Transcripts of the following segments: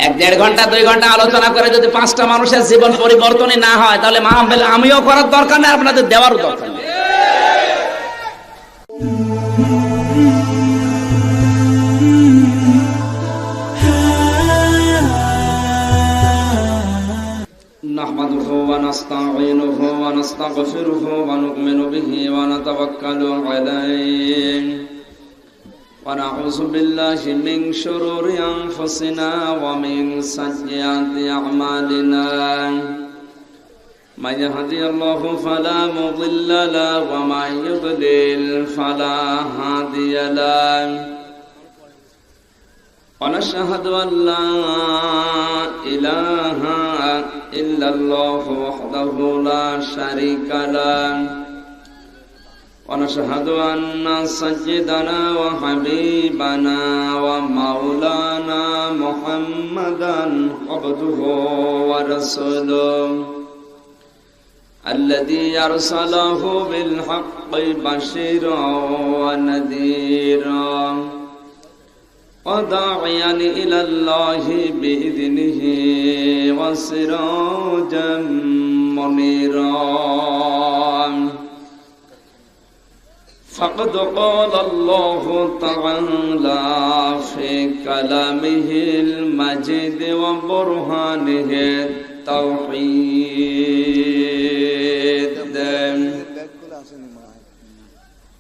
1-1.5 ঘন্টা 2 ঘন্টা আলোচনা করে যদি 5টা মানুষের জীবন পরিবর্তনই না হয়, তাহলে মাহফিল আমিও করার দরকার নেই, আপনাদের দেওয়ারও দরকার নেই। নাহমাদুহু ওয়া নাস্তাঈনুহু ওয়া নাস্তাগফিরুহু ওয়া নু'মিনু বিহি ওয়া নাতাওয়াক্কালু আলাইহি ওয়া নাউযু বিল্লাহি মিন শুরুরি আনফুসিনা ওয়া মিন সাইয়্যাতি আ'মালিনা মান ইয়াহদিহিল্লাহু ফালা মুদিল্লা লাহু ওয়া মান ইউদ্লিল ফালা হাদিয়া লাহু ওয়া নাশহাদু আন লা ইলাহা ইল্লাল্লাহু ওয়াহদাহু লা শারীকা লাহু ওয়া নাশহাদু আন্না সাইয়্যিদানা ওয়া হাবিবানা ওয়া মাওলানা মুহাম্মাদান আবদুহু ওয়া রাসূলুহু الذي أرسله بالحق بشيرا ونذيرا وداعيا إلى الله بإذنه وسراجا منيرا فقد قال الله تعالى في كلامه المجيد وبرهانه التوحيد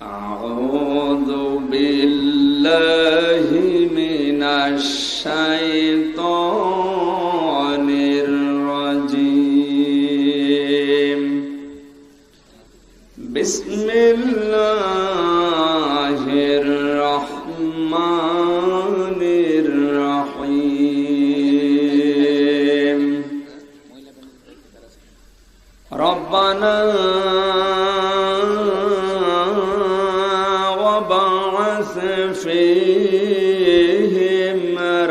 أعوذ بالله من الشيطان الرجيم بسم الله الرحمن الرحيم ربنا وبعث فيهم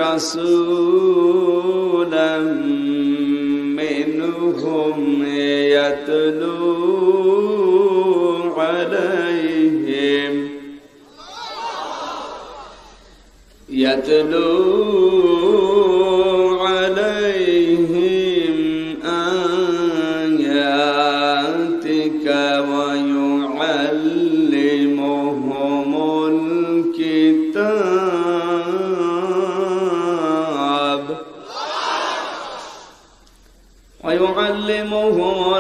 رسولا منهم يتلو عليهم آياتك ويعلمهم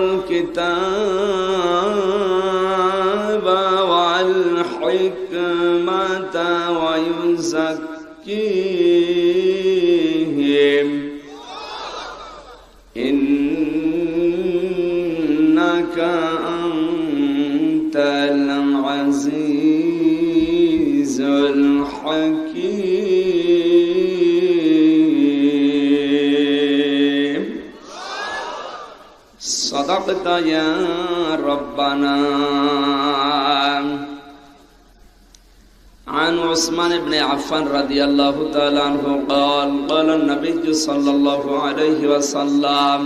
الكتاب والحكمة ويزكيهم إنك أنت العزيز الحكيم صدقت يا ربنا. عن عثمان بن عفان رضي الله تعالى عنه قال قال النبي صلى الله عليه وسلم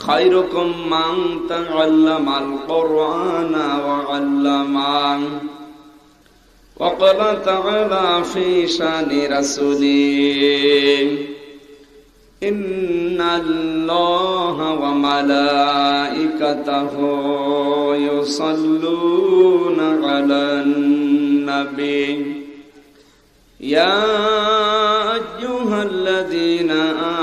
خيركم من تعلم القرآن وعلمه. وقال تعالى في شان رسوله إن الله وملائكته يصلون على النبي يا أيها الذين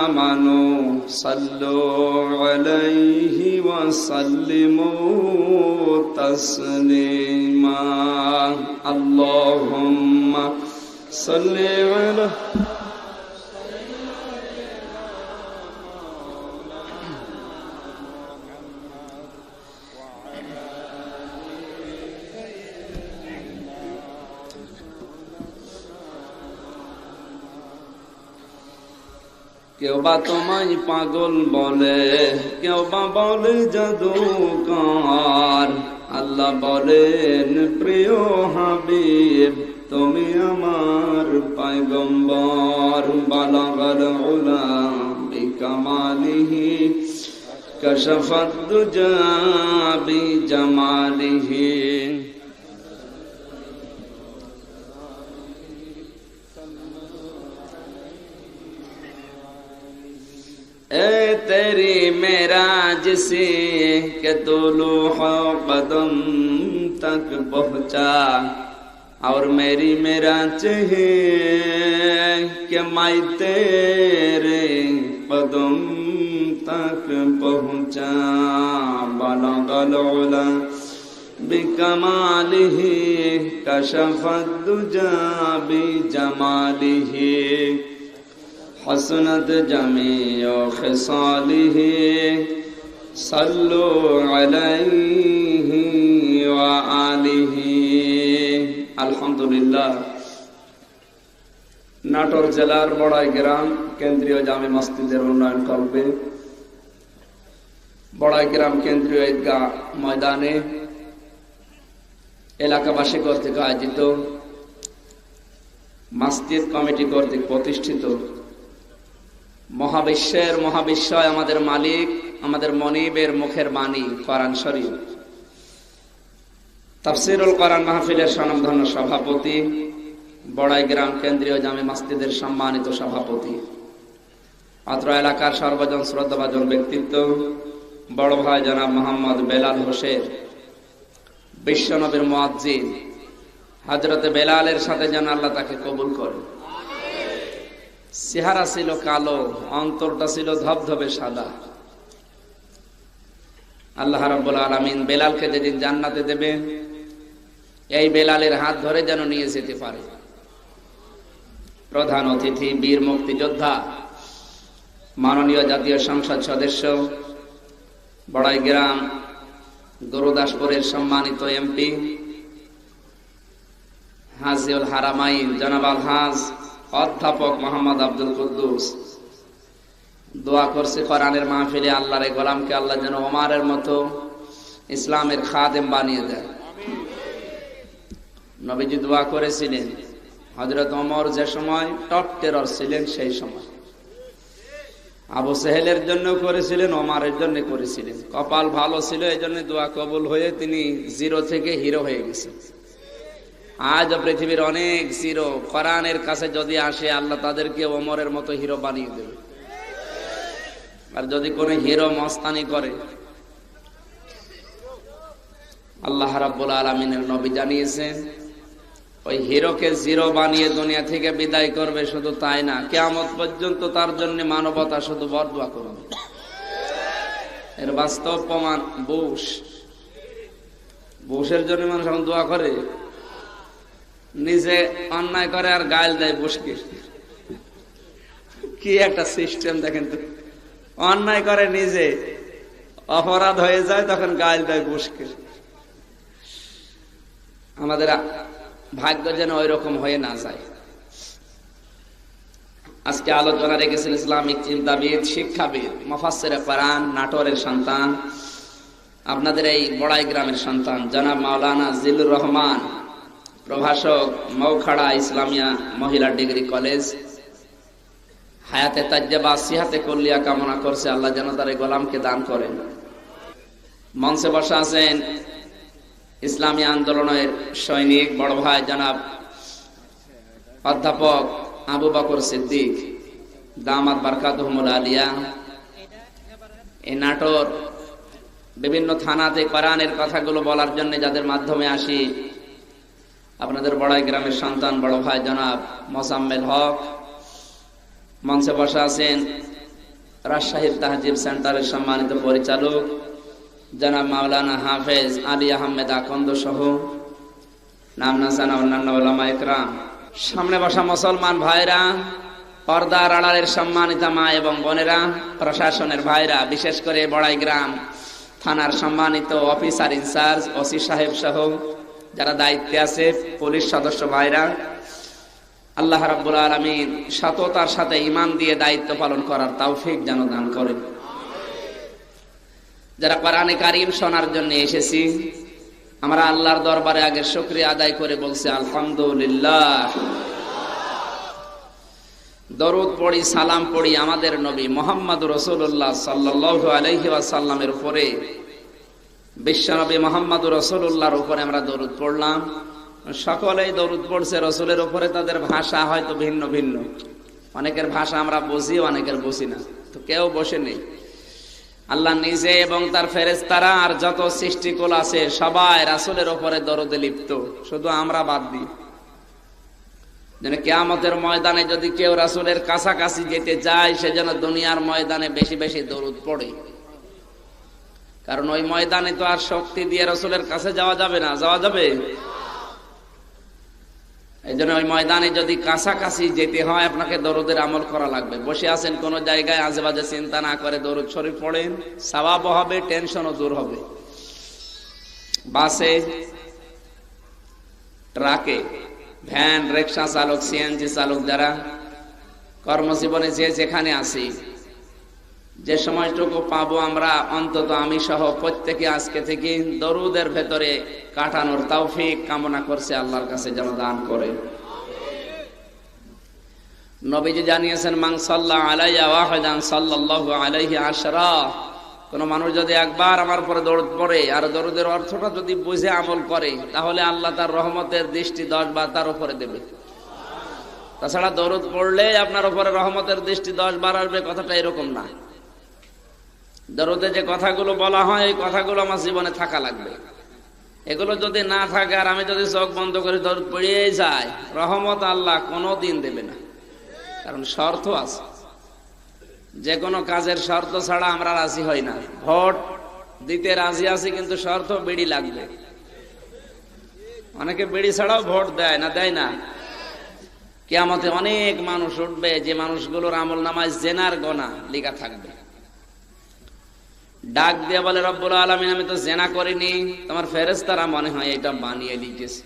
آمنوا صلوا عليه وسلموا تسليما اللهم صل على কেউ বা তোমায় পাগল বলে, কেউ বা বলে জাদুকর। আল্লাহ বলেন প্রিয় হাবিব তুমি আমার পয়গম্বর। বালাগাল উলা বিকামালিহি কাশাফাত দুজা বিজামালিহি। तेरी मेराज से के तुलूह कदम तक पहुंचा और मेरी मेराज है कि मैं तेरे कदम तक पहुंचा बलगल उला बिकमालिही कशफद्दुजा बिजमालिही हसनत जमीउ खिसालिही सल्लु अलैहि व आलिहि। আলহামদুলিল্লাহ। নাটোর জেলার বড়াইগ্রাম কেন্দ্রীয় জামে মসজিদের উন্নয়ন কল্পে বড়াইগ্রাম কেন্দ্রীয় ঈদগাহ ময়দানে এলাকাবাসী কর্তৃক আয়োজিত মসজিদ কমিটি কর্তৃক প্রতিষ্ঠিত মহাবিশ্বের মহাবিশ্বয় আমাদের মালিক আমাদের মনিবের মুখের বাণী কোরআন শরীফ তাফসীরুল কোরআন মাহফিলের স্বনামধন্য সভাপতি বড়াইগ্রাম কেন্দ্রীয় জামে মসজিদের সম্মানিত সভাপতি অত্র এলাকার সর্বজন শ্রদ্ধাভাজন ব্যক্তিত্ব বড় ভাই জনাব মোহাম্মদ বেলাল হোসেন বিশ্বনবীর মুয়াজ্জিন হযরতে বেলালের সাথে যেন আল্লাহ তাকে কবুল করে। চেহারা ছিল কালো, অন্তরটা ছিল ধবধবে সাদা। আল্লাহ রাব্বুল আলামিন বেলালকে যেদিন জান্নাতে দেবে এই বেলালের হাত ধরে যেন নিয়ে যেতে পারে। প্রধান অতিথি বীর মুক্তিযোদ্ধা মাননীয় জাতীয় সংসদ সদস্য বড়াইগ্রাম গুরুদাসপুরের সম্মানিত এমপি হাজিউল হারামাইন জনাব আলহাজ অধ্যাপক মোহাম্মদ আব্দুল কুদ্দুস দোয়া করছে কোরআনের মাহফিলে আল্লাহর এই গোলামকে আল্লাহ যেন ওমরের মতো ইসলামের খাদেম বানিয়ে দেয়। নবীজি দোয়া করেছিলেন হযরত ওমর যে সময় টপ টেরর ছিলেন সেই সময়, আবু সেহেলের জন্য করেছিলেন, ওমরের জন্য করেছিলেন। কপাল ভালো ছিল এই জন্য দোয়া কবুল হয়ে তিনি জিরো থেকে হিরো হয়ে গেছেন। আজ পৃথিবীর অনেক জিরো কোরআনের কাছে যদি আসে আল্লাহ তাদেরকে ওমরের মতো হিরো বানিয়ে দেবে। আর যদি কোনো হিরো মস্তানি করে আল্লাহ রাব্বুল আলামিনের নবী জানিয়েছেন ওই হিরোকে জিরো বানিয়ে দুনিয়া থেকে বিদায় করবে। শুধু তাই না, কিয়ামত পর্যন্ত তার জন্য মানবতা শুধু বরদোয়া করবে। এর বাস্তব প্রমাণ বুশের জন্য মানুষ এখন দোয়া করে, নিজে অন্যায় করে আর গাল দেয় বুশকে। কি একটা সিস্টেম দেখেন তো, অন্যায় করে নিজে অপরাধ হয়ে যায় তখন গাল দেয় বুশকে। আমাদের ভাগ্য যেন ওই রকম হয়ে না যায়। আজকে আলোচনা রেখেছেন ইসলামিক চিন্তাবিদ শিক্ষাবিদ মুফাসসিরে কোরআন নাটোরের সন্তান আপনাদের এই বড়াইগ্রামের সন্তান জনাব মাওলানা জিল্লুর রহমান প্রভাষক মৌখাড়া ইসলামিয়া মহিলা ডিগ্রি কলেজ হায়াতে তাজ্জাবা সিহাতে কুল্লিয়া কামনা করছে আল্লাহ যেন তার এই গোলামকে দান করেন। মঞ্চে বসা আছেন ইসলামী আন্দোলনের সৈনিক বড় ভাই জনাব অধ্যাপক আবু বকর সিদ্দিক দামাত বারকাতুহুমুল আলিয়া। এই নাটোর বিভিন্ন থানাতে কোরআনের কথাগুলো বলার জন্য যাদের মাধ্যমে আসি আপনাদের বড়াইগ্রামের সন্তান বড় ভাই জনাব মোসাম্মেল হক। মঞ্চে বসা আছেন রাজশাহীর তাহজিব সেন্টারের সম্মানিত পরিচালক জনাব মাওলানা হাফেজ আলী আহমেদ আকন্দ সহ নাম না জানা অন্যান্য উলামা ইকরাম, সামনে বসা মুসলমান ভাইরা, পর্দার আড়ালের সম্মানিত মা এবং বোনেরা, প্রশাসনের ভাইরা, বিশেষ করে বড়াইগ্রাম থানার সম্মানিত অফিসার ইনচার্জ ওসি সাহেব সহ যারা দায়িত্বে আছে, পুলিশ সদস্য ভাইরা, আল্লাহ রাব্বুল আলামিন সততার সাথে ঈমান দিয়ে দায়িত্ব পালন করার তৌফিক যেন দান করেন। যারা কোরআনে কারীম শোনার জন্য এসেছি আমরা আল্লাহর দরবারে আগে শুকরিয়া আদায় করে বলছি আলহামদুলিল্লাহ। দরুদ পড়ি, সালাম পড়ি আমাদের নবী মুহাম্মদ রাসূলুল্লাহ সাল্লাল্লাহু আলাইহি ওয়াসাল্লামের উপরে। বিশ্বনবী মুহাম্মদ রাসূলুল্লাহর উপরে আমরা দরুদ পড়লাম। সকলেই দরুদ পড়ছে রাসূলের উপরে, তাদের ভাষা হয়তো ভিন্ন ভিন্ন, অনেকের ভাষা আমরা বুঝি অনেকের বুঝি না, তো কেউ বসে নেই। আল্লাহ নিজে এবং তার ফেরেশতারা আর যত সৃষ্টিকুল আছে সবাই রাসূলের উপরে দরুদে লিপ্ত, শুধু আমরা বাদ দিই। যেন কিয়ামতের ময়দানে যদি কেউ রাসূলের কাছাকাছি যেতে চায়, সে যেন দুনিয়ার ময়দানে বেশি বেশি দরুদ পড়ে। কারণ ওই ময়দানে তো আর শক্তি দিয়ে রাসূলের কাছে যাওয়া যাবে না, যাওয়া যাবে? এই জন্য ওই ময়দানে যদি কাছাকাছি যেতে হয়, আপনাকে দরুদের আমল করা লাগবে। বসে আছেন কোন জায়গায়, আজেবাজে চিন্তা না করে দরুদ শরীফ পড়েন, সওয়াবও হবে, টেনশনও দূর হবে। বাসে, ট্রাকে, ভ্যান, রিকশা চালক, সিএনজি চালক, যারা কর্মজীবনে যে যেখানে আছি, যে সময়টুকু পাবো আমরা, অন্তত আমি সহ প্রত্যেকে আজকে থেকে দরুদের ভেতরে কাটানোর তৌফিক কামনা করছে, আল্লাহর কাছে যেন দান করে। নবীজি জানিয়েছেন, মান সাল্লাল্লাহু আলাইহি ওয়াহিদান সাল্লাল্লাহু আলাইহি আশরা। কোন মানুষ যদি একবার আমার উপরে দরুদ পড়ে আর দরুদের অর্থটা যদি বুঝে আমল করে, তাহলে আল্লাহ তার রহমতের দৃষ্টি 10 বার তার উপরে দেবে। তাছাড়া দরুদ পড়লে আপনার উপরে রহমতের দৃষ্টি 10 বার আসবে, কথাটা এরকম না। দরুদে যে কথাগুলো বলা হয়, এই কথাগুলো আমার জীবনে থাকা লাগবে। এগুলো যদি না থাকে আর আমি যদি চোখ বন্ধ করে দরুদ পড়িয়ে যাই, রহমত আল্লাহ কোনোদিন দেবে না। কারণ শর্ত আছে, যে কোনো কাজের শর্ত ছাড়া আমরা রাজি হই না। ভোট দিতে রাজি আছি, কিন্তু শর্ত বিড়ি লাগবে। অনেকে বিড়ি ছাড়াও ভোট দেয় না, দেয় না? কিয়ামতে অনেক মানুষ উঠবে, যে মানুষগুলোর আমল নামায় জেনার গোনা লেখা থাকবে। ডাক দিয়ে বলে, রব্বুল আলামিন, আমি তো জেনা করিনি, তোমার ফেরেশতারা মনে হয় এটা বানিয়ে লিখেছে।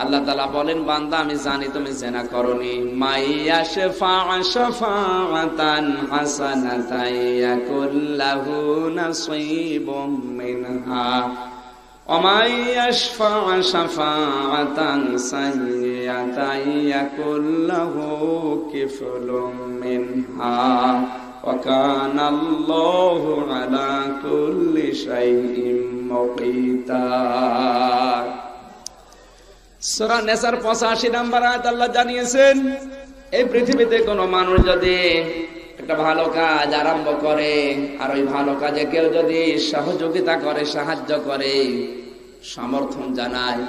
আল্লাহ তাআলা বলেন, বান্দা আমি জানি তুমি জেনা করনি। মাইয়া শাফাআ শাফাআতান হাসানাতান ইয়াকুল্লাহু নাসীবুম মিনহা ওয়া মাইয়া শাফাআ শাফাআতান সাইয়্যাতান ইয়াকুল্লাহু কিফলুম মিনহা ওয়া কানা আল্লাহু আলা কুল্লি শাইইন মুকিতা। সূরা নেসার 85 নম্বর আয়াত আল্লাহ জানিয়েছেন, এই পৃথিবীতে কোনো মানুষ যদি একটা ভালো কাজ আরম্ভ করে, আর ওই ভালো কাজে কেউ যদি সহযোগিতা করে, সাহায্য করে, সমর্থন জানায়,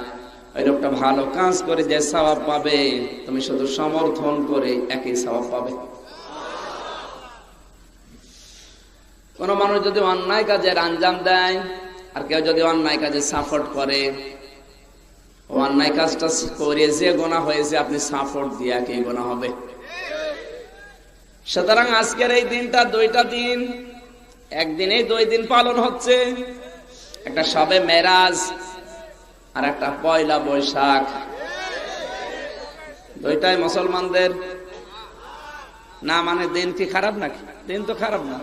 ওই লোকটা ভালো কাজ করে যে সওয়াব পাবে, তুমি শুধু সমর্থন করে একই সওয়াব পাবে। কোন মানুষ যদি অন্যায় কাজের আঞ্জাম দেয়, আর কেউ যদি অন্যায় কাজে সাপোর্ট করে, অন্যায় কাজটা করে যে গোনা হয়েছে, আপনি সাপোর্ট দিয়ে একই গোনা হবে। সুতরাং আজকের এই দিনটা, 2টা দিন, একদিনেই 2 দিন পালন হচ্ছে। একটা শবে মেরাজ আর একটা পয়লা বৈশাখ। 2টাই মুসলমানদের না। মানে দিন কি খারাপ নাকি? দিন তো খারাপ না।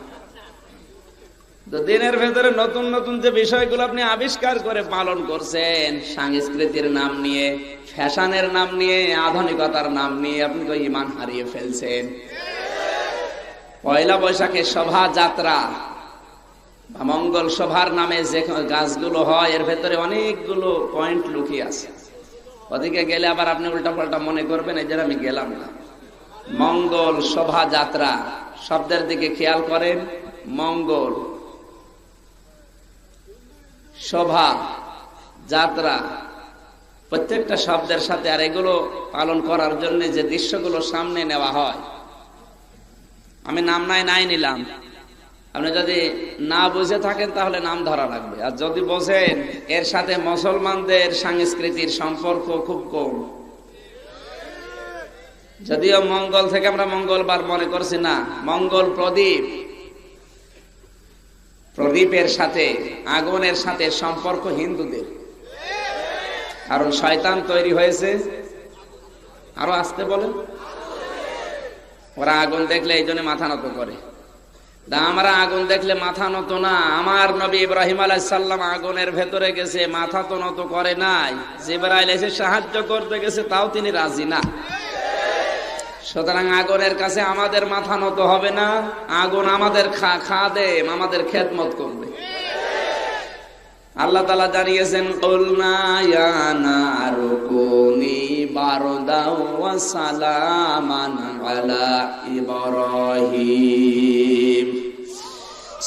তো দিনের ভেতরে নতুন নতুন যে বিষয়গুলো আপনি আবিষ্কার করে পালন করছেন, সংস্কৃতির নাম নিয়ে, ফ্যাশনের নাম নিয়ে, আধুনিকতার নাম নিয়ে, আপনি তো ঈমান হারিয়ে ফেলছেন। পয়লা বৈশাখে শোভাযাত্রা বা মঙ্গল শোভার নামে যে গাছগুলো হয়, এর ভেতরে অনেকগুলো পয়েন্ট লুকিয়ে আছে। ওদিকে গেলে আবার আপনি উল্টাপাল্টা মনে করবেন, এই যে আমি গেলাম না। মঙ্গল শোভাযাত্রা শব্দের দিকে খেয়াল করেন। মঙ্গল, শোভা, যাত্রা, প্রত্যেকটা শব্দের সাথে। আর এগুলো পালন করার জন্য যে দৃশ্যগুলো সামনে নেওয়া হয়, আমি নাম নাই নিলাম। আপনি যদি না বুঝে থাকেন তাহলে নাম ধরা লাগবে, আর যদি বোঝেন এর সাথে মুসলমানদের সংস্কৃতির সম্পর্ক খুব কম। যদিও মঙ্গল থেকে আমরা মঙ্গলবার মনে করছি না, মঙ্গল প্রদীপ, প্রদীপের সাথে, আগুনের সাথে সম্পর্ক হিন্দুদের। কারণ শয়তান তৈরি হয়েছে, আরো আসতে বলেন, ওরা আগুন দেখলে এই জন্য মাথা নত করে। আমরা আগুন দেখলে মাথা নত না। আমার নবী ইব্রাহিম আলাইহিস সালাম আগুনের ভেতরে গেছে, মাথা তো নত করে নাই। জিবরাইল এসে সাহায্য করতে গেছে, তাও তিনি রাজি না। সুতরাং আগুনের কাছে আমাদের মাথা নত হবে না। আগুন আমাদের খাদেম, আমাদের খেদমত করবে। আল্লাহ তাআলা জানিয়েছেন, কুলনা ইয়া নারু কুনি বারদাও ওয়া সালামান আলা ইব্রাহিম।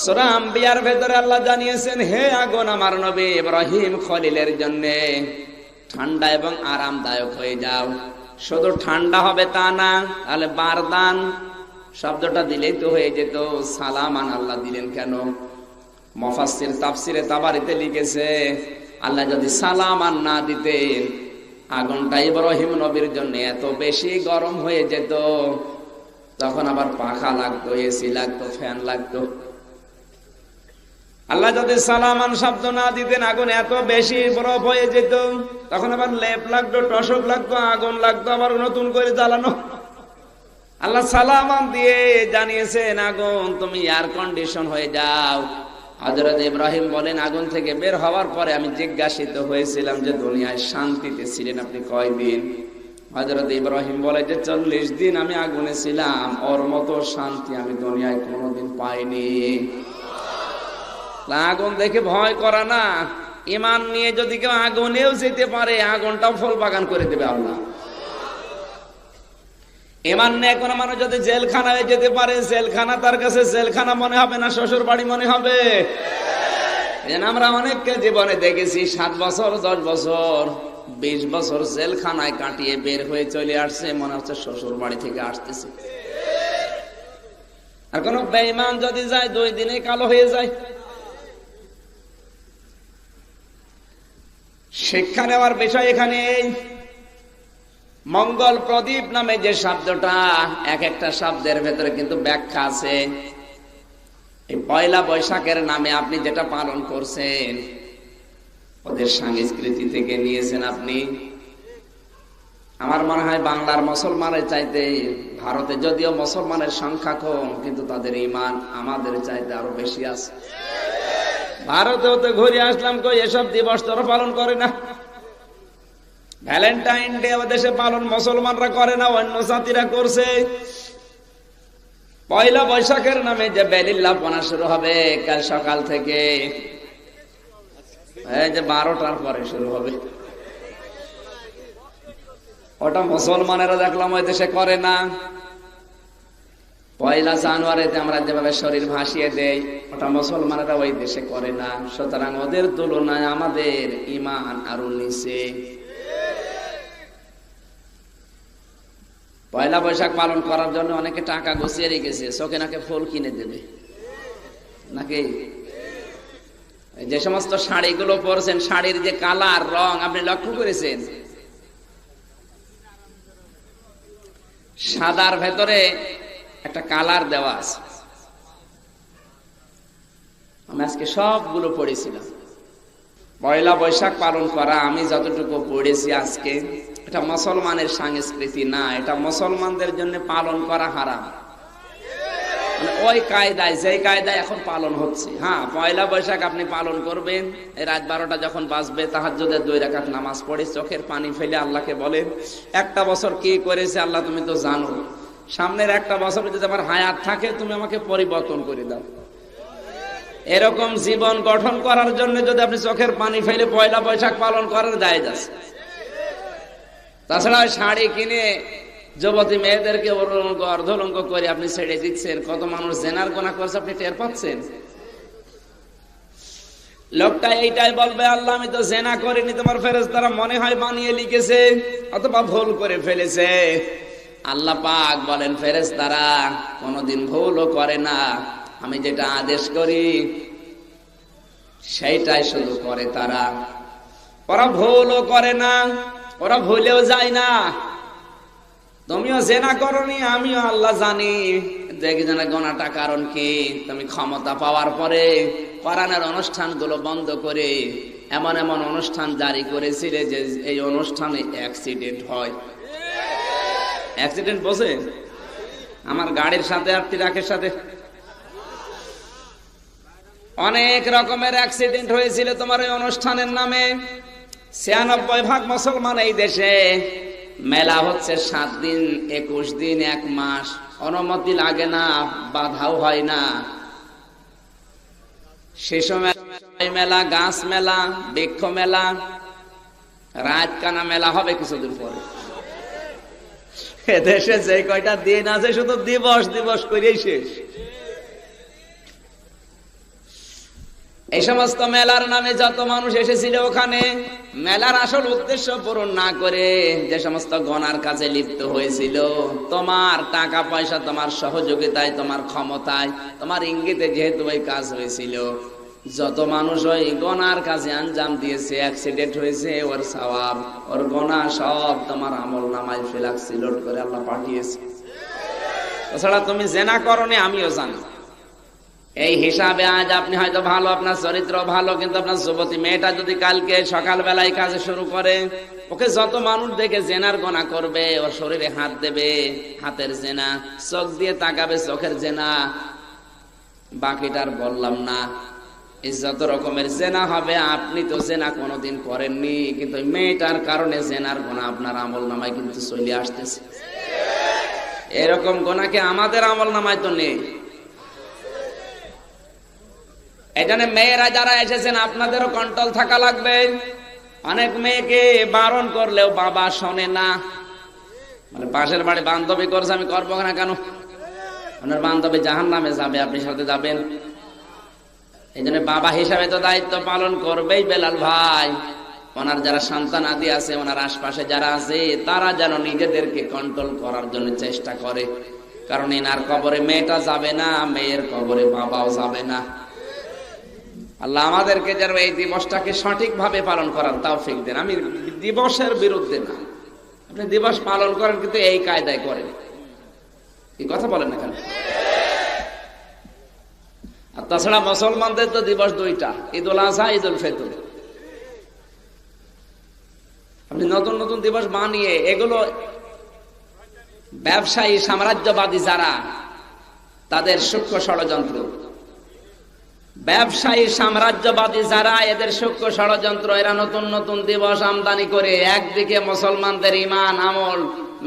সূরা আম্বিয়ার ভেতরে আল্লাহ জানিয়েছেন, হে আগুন আমার নবী ইব্রাহিম খলিলের জন্য ঠান্ডা এবং আরামদায়ক হয়ে যাও। শুধু ঠান্ডা হবে তা না, তাহলে বারদান শব্দটা দিলেই তো হয়ে যেত। সালামান আল্লাহ দিলেন কেন? মুফাসসির তাফসিরে তাবারিতে লিখেছে, আল্লাহ যদি সালামান না দিতেন আগুনটা ইব্রাহিম নবীর জন্য এত বেশি গরম হয়ে যেত, তখন আবার পাখা লাগতো, এসি লাগতো, ফ্যান লাগতো। আল্লাহ যদি সালামান শব্দ না দিতেন আগুন এত বেশি বরফ হয়ে যেত, তখন আবার লেপ লাগতো, টসক লাগতো, আগুন লাগতো আবার নতুন করে জ্বালানো। আল্লাহ সালামান দিয়ে জানিয়েছেন, আগুন তুমি এয়ার কন্ডিশন হয়ে যাও। হযরত ইব্রাহিম বলেন, আগুন থেকে বের হওয়ার পরে আমি জিজ্ঞাসিত হয়েছিলাম যে দুনিয়ায় শান্তিতে ছিলেন আপনি কয়দিন? হযরত ইব্রাহিম বলে যে 40 দিন আমি আগুনে ছিলাম, ওর মতো শান্তি আমি দুনিয়ায় কোনোদিন পাইনি। আগুন দেখে ভয় করা না, ঈমান নিয়ে যদি কেউ আগুনেও যেতে পারে আগুনটাও ফল বাগান করে দেবে আল্লাহ। ঈমান নিয়ে কোনো মানুষ যদি জেলখানায় যেতে পারে, জেলখানা তার কাছে জেলখানা মনে হবে না শ্বশুর বাড়ি মনে হবে। আমরা অনেককে জীবনে দেখেছি 7 বছর, 10 বছর, 20 বছর জেলখানায় কাটিয়ে বের হয়ে চলে আসছে, মনে হচ্ছে শ্বশুর বাড়ি থেকে আসতেছে। আর কোন বেঈমান যদি যায় 2 দিনে কালো হয়ে যায়। শিক্ষা নেওয়ার বিষয় এখানে মঙ্গল প্রদীপ নামে যে শব্দটা, এক একটা শব্দের ভেতরে কিন্তু ব্যাখ্যা আছে। এই পয়লা বৈশাখের নামে আপনি যেটা পালন করছেন ওদের সংস্কৃতি থেকে নিয়েছেন আপনি। আমার মনে হয় বাংলার মুসলমানের চাইতে ভারতে যদিও মুসলমানের সংখ্যা কম, কিন্তু তাদের ঈমান আমাদের চাইতে আরো বেশি আছে। ভারতেও তো ঘুরে আসলাম, কই এসব দিবস তোরা পালন করে না। ভ্যালেন্টাইন ডে দেশে পালন মুসলমানরা করে না, অন্য জাতিরা করছে। পয়লা বৈশাখের নামে যে বেলিল্লাপনা শুরু হবে কাল সকাল থেকে, এই যে 12টার পরে শুরু হবে, ওটা মুসলমানেরা দেখলাম ওই দেশে করে না। পয়লা জানুয়ারিতে আমরা যেভাবে শরীর ভাসিয়ে দেই, ওটা মুসলমানেরা ওই দেশে করে না। সুতরাং ওদের তুলনায় আমাদের ঈমান আরো নিচে। পয়লা বৈশাখ পালন করার জন্য অনেকে টাকা গুছিয়ে রেখেছে, চোখে নাকে ফুল কিনে দেবে নাকি। যে সমস্ত শাড়িগুলো পরছেন, শাড়ির যে কালার রং আপনি লক্ষ্য করেছেন? সাদার ভেতরে একটা কালার দেওয়া আছে। আমি আজকে সবগুলো পড়েছিলাম। পয়লা বৈশাখ পালন করা আমি যতটুকু পড়েছি আজকে, এটা মুসলমানের সংস্কৃতি না, এটা মুসলমানদের জন্য পালন করা হারাম। মানে ওই কায়দায়, যেই কায়দায় এখন পালন হচ্ছে। হ্যাঁ, পয়লা বৈশাখ আপনি পালন করবেন, এই রাত 12টা যখন বাজবে তাহাজ্জুদের 2 রাকাত নামাজ পড়ে চোখের পানি ফেলে আল্লাহকে বলেন, একটা বছর কি করেছে আল্লাহ তুমি তো জানো, সামনের একটা বছর যদি আমার হায়াত থাকে তুমি আমাকে পরিবর্তন করে দাও। এরকম জীবন গঠন করার জন্য যদি আপনি চোখের পানি ফেলে পয়লা বৈশাখ পালন করার জায়েজ আছে। তাছাড়া শাড়ি কিনে যুবতী মেয়েদেরকে অর্ধলঙ্গ করে আপনি ছেড়ে দিচ্ছেন, কত মানুষ জেনার গুনাহ করছে আপনি টের পাচ্ছেন। লোকটা এইটাই বলবে, আল্লাহ আমি তো জেনা করিনি, তোমার ফেরেশতারা মনে হয় বানিয়ে লিখেছে অথবা ভুল করে ফেলেছে। আল্লাহ পাক বলেন, ফেরেশতারা কোনোদিন ভুলও করে না, আমি যেটা আদেশ করি সেইটাই শুধু করে তারা। ওরা ভুলও করে না, ওরা ভুলেও যায় না। তুমিও জেনা করনি, আমিও আল্লাহ জানি দেখে গোনাটা কারণ কি। তুমি ক্ষমতা পাওয়ার পরে কোরআনের অনুষ্ঠানগুলো বন্ধ করে এমন এমন অনুষ্ঠান জারি করেছিলে যে এই অনুষ্ঠানে অ্যাক্সিডেন্ট হয়। অ্যাক্সিডেন্ট বসে আমার গাড়ির সাথে আর ট্রাকের সাথে অনেক রকমের অ্যাক্সিডেন্ট হয়েছিল তোমার এই অনুষ্ঠানের নামে। 96% মুসলমান এই দেশে। মেলা হচ্ছে 7 দিন, 21 দিন, 1 মাস, অনুমতি লাগে না, বাধাও হয় না। শিশু মেলা, গাছ মেলা, বৃক্ষ মেলা, রাত কানা মেলা হবে কিছুদিন পরে। এদেশে যে কয়টা দিন আছে শুধু দিবস দিবস করেই শেষ। এই সমস্ত মেলার নামে যত মানুষ এসেছিল ওখানে মেলার আসল উদ্দেশ্য পূরণ না করে যে সমস্ত গনার কাজে লিপ্ত হয়েছিল, তোমার টাকা পয়সা, তোমার সহযোগিতায়, তোমার ক্ষমতায়, তোমার ইঙ্গিতে যেহেতু ওই কাজ হয়েছিল, যত মানুষ ওই গনার কাজে আঞ্জাম দিয়েছে, অ্যাক্সিডেন্ট হয়েছে, ওর সওয়াব, ওর গনা সব তোমার আমল নামায় ফেলাক্সি লোড করে আল্লাহ পাঠিয়েছে। তাছাড়া তুমি জেনা করনি আমিও জানি। এই হিসাবে আজ আপনি হয়তো ভালো, আপনার চরিত্র ভালো, কিন্তু আপনার যুবতী মেয়েটা যদি কালকে সকালবেলায় কাজে শুরু করে, ওকে যত মানুষ দেখে জেনার গোনা করবে, ওর শরীরে হাত দেবে, হাতের জেনা, চোখ দিয়ে তাকাবে, চোখের জেনা, বাকিটার বললাম না। এই যত রকমের জেনা হবে, আপনি তো জেনা কোনোদিন করেননি, কিন্তু ওই মেয়েটার কারণে জেনার গোনা আপনার আমল নামায় কিন্তু চলে আসতেছে। এরকম গোনাকে আমাদের আমল নামায় তো নেই। এখানে মেয়েরা যারা এসেছেন আপনাদেরও কন্ট্রোল থাকা লাগবে। অনেক মেয়েকে বারণ করলেও বাবা শোনে না। মানে পাশের বাড়ি বান্ধবী করছে, আমি করবো না কেন, আপনার বান্ধবী জাহান্নামে যাবে, আপনি সাথে যাবেন। এই জন্য বাবা হিসাবে তো দায়িত্ব পালন করবেই বেলাল ভাই। ওনার যারা সন্তান আদি আছে, ওনার আশপাশে যারা আছে, তারা যেন নিজেদেরকে কন্ট্রোল করার জন্য চেষ্টা করে। কারণ এনার কবরে মেয়েটা যাবে না, মেয়ের কবরে বাবাও যাবে না। আল্লাহ আমাদেরকে যেন এই দিবসটাকে সঠিকভাবে পালন করার তৌফিক দেন। আমি দিবসের বিরুদ্ধে না, আপনি দিবস পালন করেন, কিন্তু এই কায়দায় করেন। এই কথা বলেন না কেন? আর তাছাড়া মুসলমানদের তো দিবস দুইটা, ঈদুল আজহা, ঈদুল ফিতর। আপনি নতুন নতুন দিবস বানিয়ে, এগুলো ব্যবসায়ী সাম্রাজ্যবাদী যারা, তাদের সূক্ষ্ম ষড়যন্ত্র। ব্যবসায়ী সাম্রাজ্যবাদী যারা, এদের সূক্ষ্ম ষড়যন্ত্র। এরা নতুন নতুন দিবস আমদানি করে একদিকে মুসলমানদের ঈমান আমল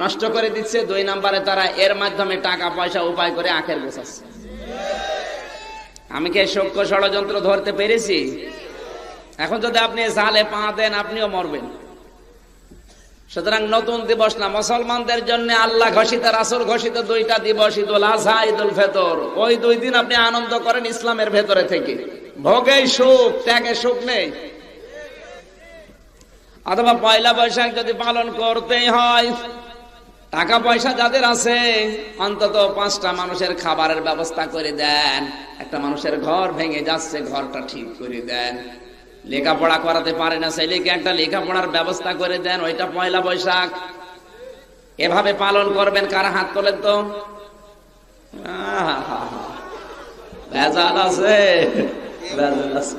নষ্ট করে দিচ্ছে, দুই নম্বরে তারা এর মাধ্যমে টাকা পয়সা উপায় করে আখের গোছাচ্ছে। আমি কি সূক্ষ্ম ষড়যন্ত্র ধরতে পেরেছি? এখন যদি আপনি জালে পা দেন, আপনিও মরবেন। সুতরাং নতুন দিবস না, মুসলমানদের জন্য আল্লাহ ঘোষিত, রাসূল ঘোষিত দুইটা দিবস, ঈদুল আজহা, ঈদুল ফিতর। ওই দুই দিন আপনি আনন্দ করেন ইসলামের ভেতরে থেকে। ভোগে সুখ, ত্যাগে সুখ নেই। অথবা পয়লা বৈশাখ যদি পালন করতেই হয়, টাকা পয়সা যাদের আছে, অন্তত 5টা মানুষের খাবারের ব্যবস্থা করে দেন। একটা মানুষের ঘর ভেঙে যাচ্ছে, ঘরটা ঠিক করে দেন। লেখাপড়া করাতে পারে না, ছেলেকে একটা লেখাপড়ার ব্যবস্থা করে দেন। ওইটা পয়লা বৈশাখ এভাবে পালন করবেন। কারা হাত তোলেন তো? ভেজাল আছে, ভেজাল আছে।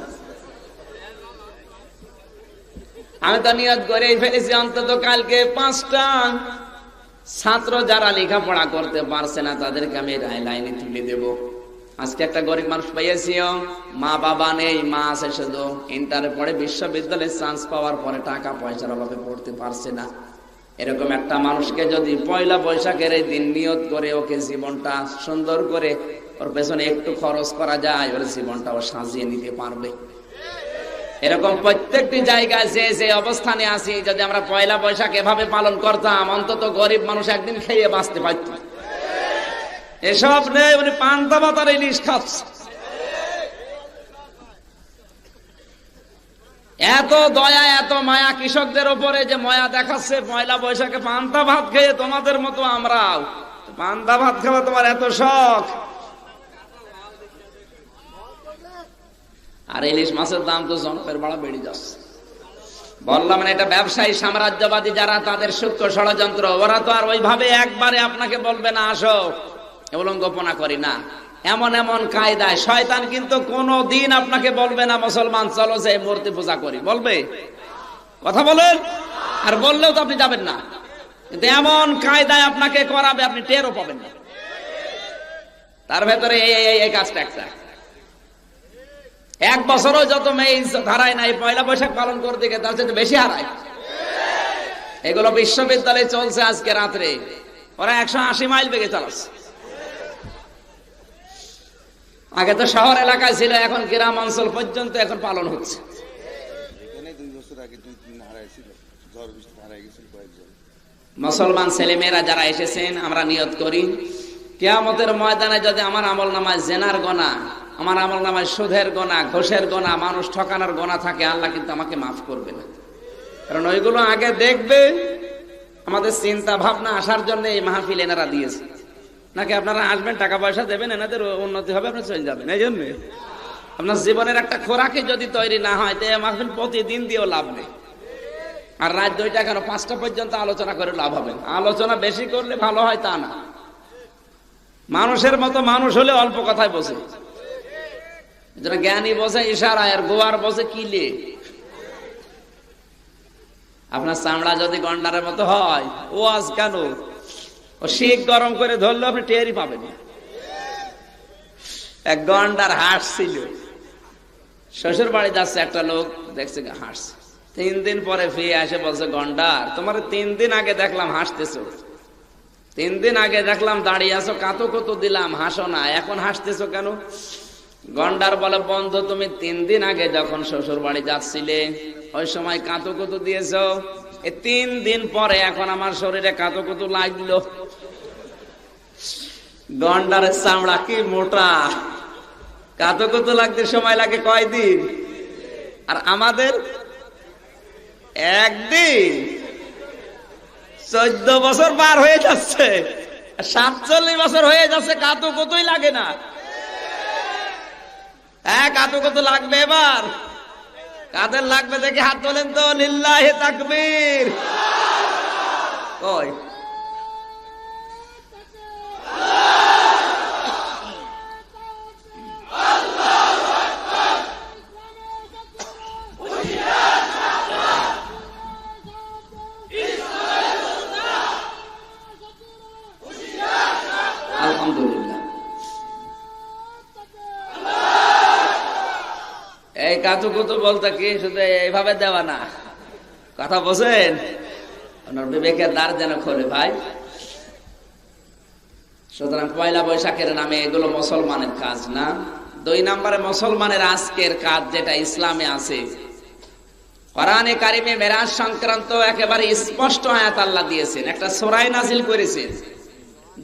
আমি তো নিয়ত করেই ফেলেছি, অন্তত কালকে 5টা ছাত্র যারা লেখাপড়া করতে পারছে না, তাদেরকে আমি লাইনে তুলে দেব। আজকে একটা গরিব মানুষ পাইয়েছি, মা বাবা নেই, মা আছে শুধু, ইন্টারে পড়ে, বিশ্ববিদ্যালয়ে চান্স পাওয়ার পরে টাকা পয়সার অভাবে পড়তে পারছে না। এরকম একটা মানুষকে যদি পয়লা বৈশাখের এই দিন নিয়ত করে ওকে জীবনটা সুন্দর করে ওর পেছনে একটু খরচ করা যায়, ওর জীবনটা ও সাজিয়ে নিতে পারবে। এরকম প্রত্যেকটি জায়গায় যে যে অবস্থানে আছি, যদি আমরা পয়লা বৈশাখ এভাবে পালন করতাম, অন্তত গরিব মানুষ একদিন খেয়ে বাঁচতে পারত। এসব নেই, উনি পান্তা ভাত আর ইলিশ খাচ্ছে। এত দয়া, এত মায়া কৃষকদের উপরে, যে মায়া দেখাচ্ছে পয়লা বৈশাখে পান্তা ভাত খেয়ে। তোমাদের মতো আমরাও পান্তা ভাত খাওয়া তোমার এত শখ। আর ইলিশ মাছের দাম তো জনপের বাড়া বেড়ে যাচ্ছে। বললাম না, এটা ব্যবসায়ী সাম্রাজ্যবাদী যারা, তাদের সূক্ষ্ম ষড়যন্ত্র। ওরা তো আর ওইভাবে একবারে আপনাকে বলবে না আসো, এগুলো গোপনা করি না। এমন এমন কায়দায় শয়তান কিন্তু কোনো দিন আপনাকে বলবে না মুসলমান চলো যে মূর্তি পূজা করি, বলবে? কথা বলেন। আর বললেও তো আপনি যাবেন না, কিন্তু এমন কায়দায় আপনাকে করাবে, আপনি টেরও পাবেন না। তার ভেতরে এই কাজটা একটা। 1 বছরও যত মেয়ে হারায় নাই পয়লা বৈশাখ পালন করতে গিয়ে, তার চেয়ে বেশি হারায়। এগুলো বিশ্ববিদ্যালয়ে চলছে আজকে রাত্রে, ওরা 180 মাইল বেগে চালাচ্ছে। আগে তো শহর এলাকায় ছিল, এখন গ্রাম অঞ্চল পর্যন্ত এখন পালন হচ্ছে। মুসলমান ছেলেমেয়েরা যারা এসেছেন, আমরা নিয়ত করি কিয়ামতের ময়দানে যদি আমার আমল নামায় জেনার গোনা আমার আমল নামায় সুদের গোনা, ঘোষের গোনা, মানুষ ঠকানোর গোনা থাকে, আল্লাহ কিন্তু আমাকে মাফ করবে না। কারণ ওইগুলো আগে দেখবে, আমাদের চিন্তা ভাবনা আসার জন্য এই মাহফিল এনারা দিয়েছে। নাকি আপনারা আসবেন, টাকা পয়সা দেবেন, এনাদের উন্নতি হবে, আপনি চলে যাবেন। এই জন্য আপনার জীবনের একটা খোরাকি যদি তৈরি না হয়, তো মাহফিল প্রতিদিন দিয়েও লাভ নেই। আর রাত 2টা কেন 5টা পর্যন্ত আলোচনা করে লাভ হবে না। আলোচনা বেশি করলে ভালো হয় তা না, মানুষের মতো মানুষ হলে অল্প কথায় বসে, জ্ঞানী বসে ইশারায়, আর গোয়ার বসে কিলে। আপনার চামড়া যদি গন্ডারের মতো হয়, ও আজ কেন ও শিখ গরম করে ধরলে আপনি টেরই পাবেন। এক গন্ডার হাসছিল, শ্বশুর বাড়ি যাচ্ছে, একটা লোক দেখছে হাসছে। 3 দিন পরে ফিরে আসে, বলছে গন্ডার, তোমার 3 দিন আগে দেখলাম হাসতেছো, 3 দিন আগে দেখলাম দাঁড়িয়ে আছো, কাতো কত দিলাম, হাসো না, এখন হাসতেছো কেন? গন্ডার বলে, বন্ধু তুমি 3 দিন আগে যখন শ্বশুর বাড়ি যাচ্ছিলে, ওই সময় কাতো কত দিয়েছো, 3 দিন পরে এখন আমার শরীরে কাতো কত লাগলো। গন্ডারের চামড়া কি মোটা, কাতো কত লাগতে সময় লাগে কয়দিন, আর আমাদের একদিন। 14 বছর পার হয়ে যাচ্ছে, 47 বছর হয়ে যাচ্ছে, কাতো কতই লাগে না। কাতো কত লাগবে এবার? কাদের লাগবে দেখে হাত তোলেন তো, লিল্লাহি তাকবীর। কই আলহামদুলিল্লাহ। এই কাতুকুতু বলতে কি শুধু এইভাবে দেওয়া না, কথা বোঝেন? ওনার বিবেকের দ্বার যেন খোলে ভাই। সুতরাং পয়লা বৈশাখের নামে এগুলো মুসলমানের কাজ না। 2 নম্বরে মুসলমানের আজকের কাজ যেটা ইসলামে আছে, কোরআনে কারিমে মেরাজ সংক্রান্ত একেবারে স্পষ্ট আয়াত আল্লাহ দিয়েছেন, একটা সূরা নাজিল করেছেন।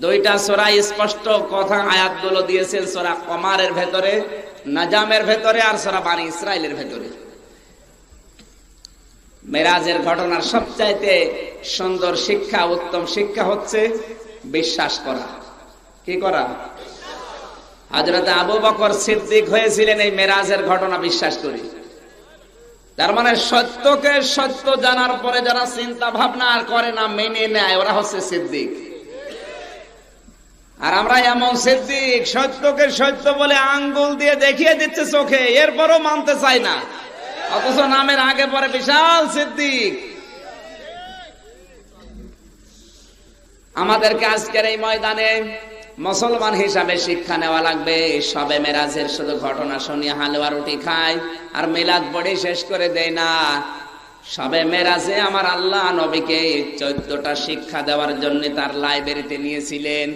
2টা সূরা স্পষ্ট কথা আয়াতগুলো দিয়েছেন, সূরা কমারের ভেতরে, নাজামের ভেতরে, আর সূরা বানি ইসরাইলের ভেতরে। মেরাজের ঘটনার সবচাইতে সুন্দর শিক্ষা, উত্তম শিক্ষা হচ্ছে বিশ্বাস করা। কি করা? হযরত আবু বকর সিদ্দিক হয়েছিলেন এই মেরাজের ঘটনা বিশ্বাস করি। তার মানে সত্যকে সত্য জানার পরে যারা চিন্তা ভাবনা আর করে না, মেনে নেয়, ওরা হচ্ছে সিদ্দিক। আর আমরা এমন সিদ্দিক, সত্যকে সত্য বলে আঙ্গুল দিয়ে দেখিয়ে দিচ্ছে চোখে, এরপরও মানতে চাই না, অথচ নামের আগে পরে বিশাল সিদ্দিক। আমাদেরকে আজকের এই ময়দানে মুসলমান হিসাবে শিক্ষা নেওয়া লাগবে। সবে মেরাজের শুধু ঘটনা শুনিয়ে হালুয়া রুটি খায় আর মিলাদ পড়ে শেষ করে দেয় না। সবে মেরাজে আমার আল্লাহ নবীকে 14টা শিক্ষা দেওয়ার জন্য তার লাইব্রেরিতে নিয়েছিলেন।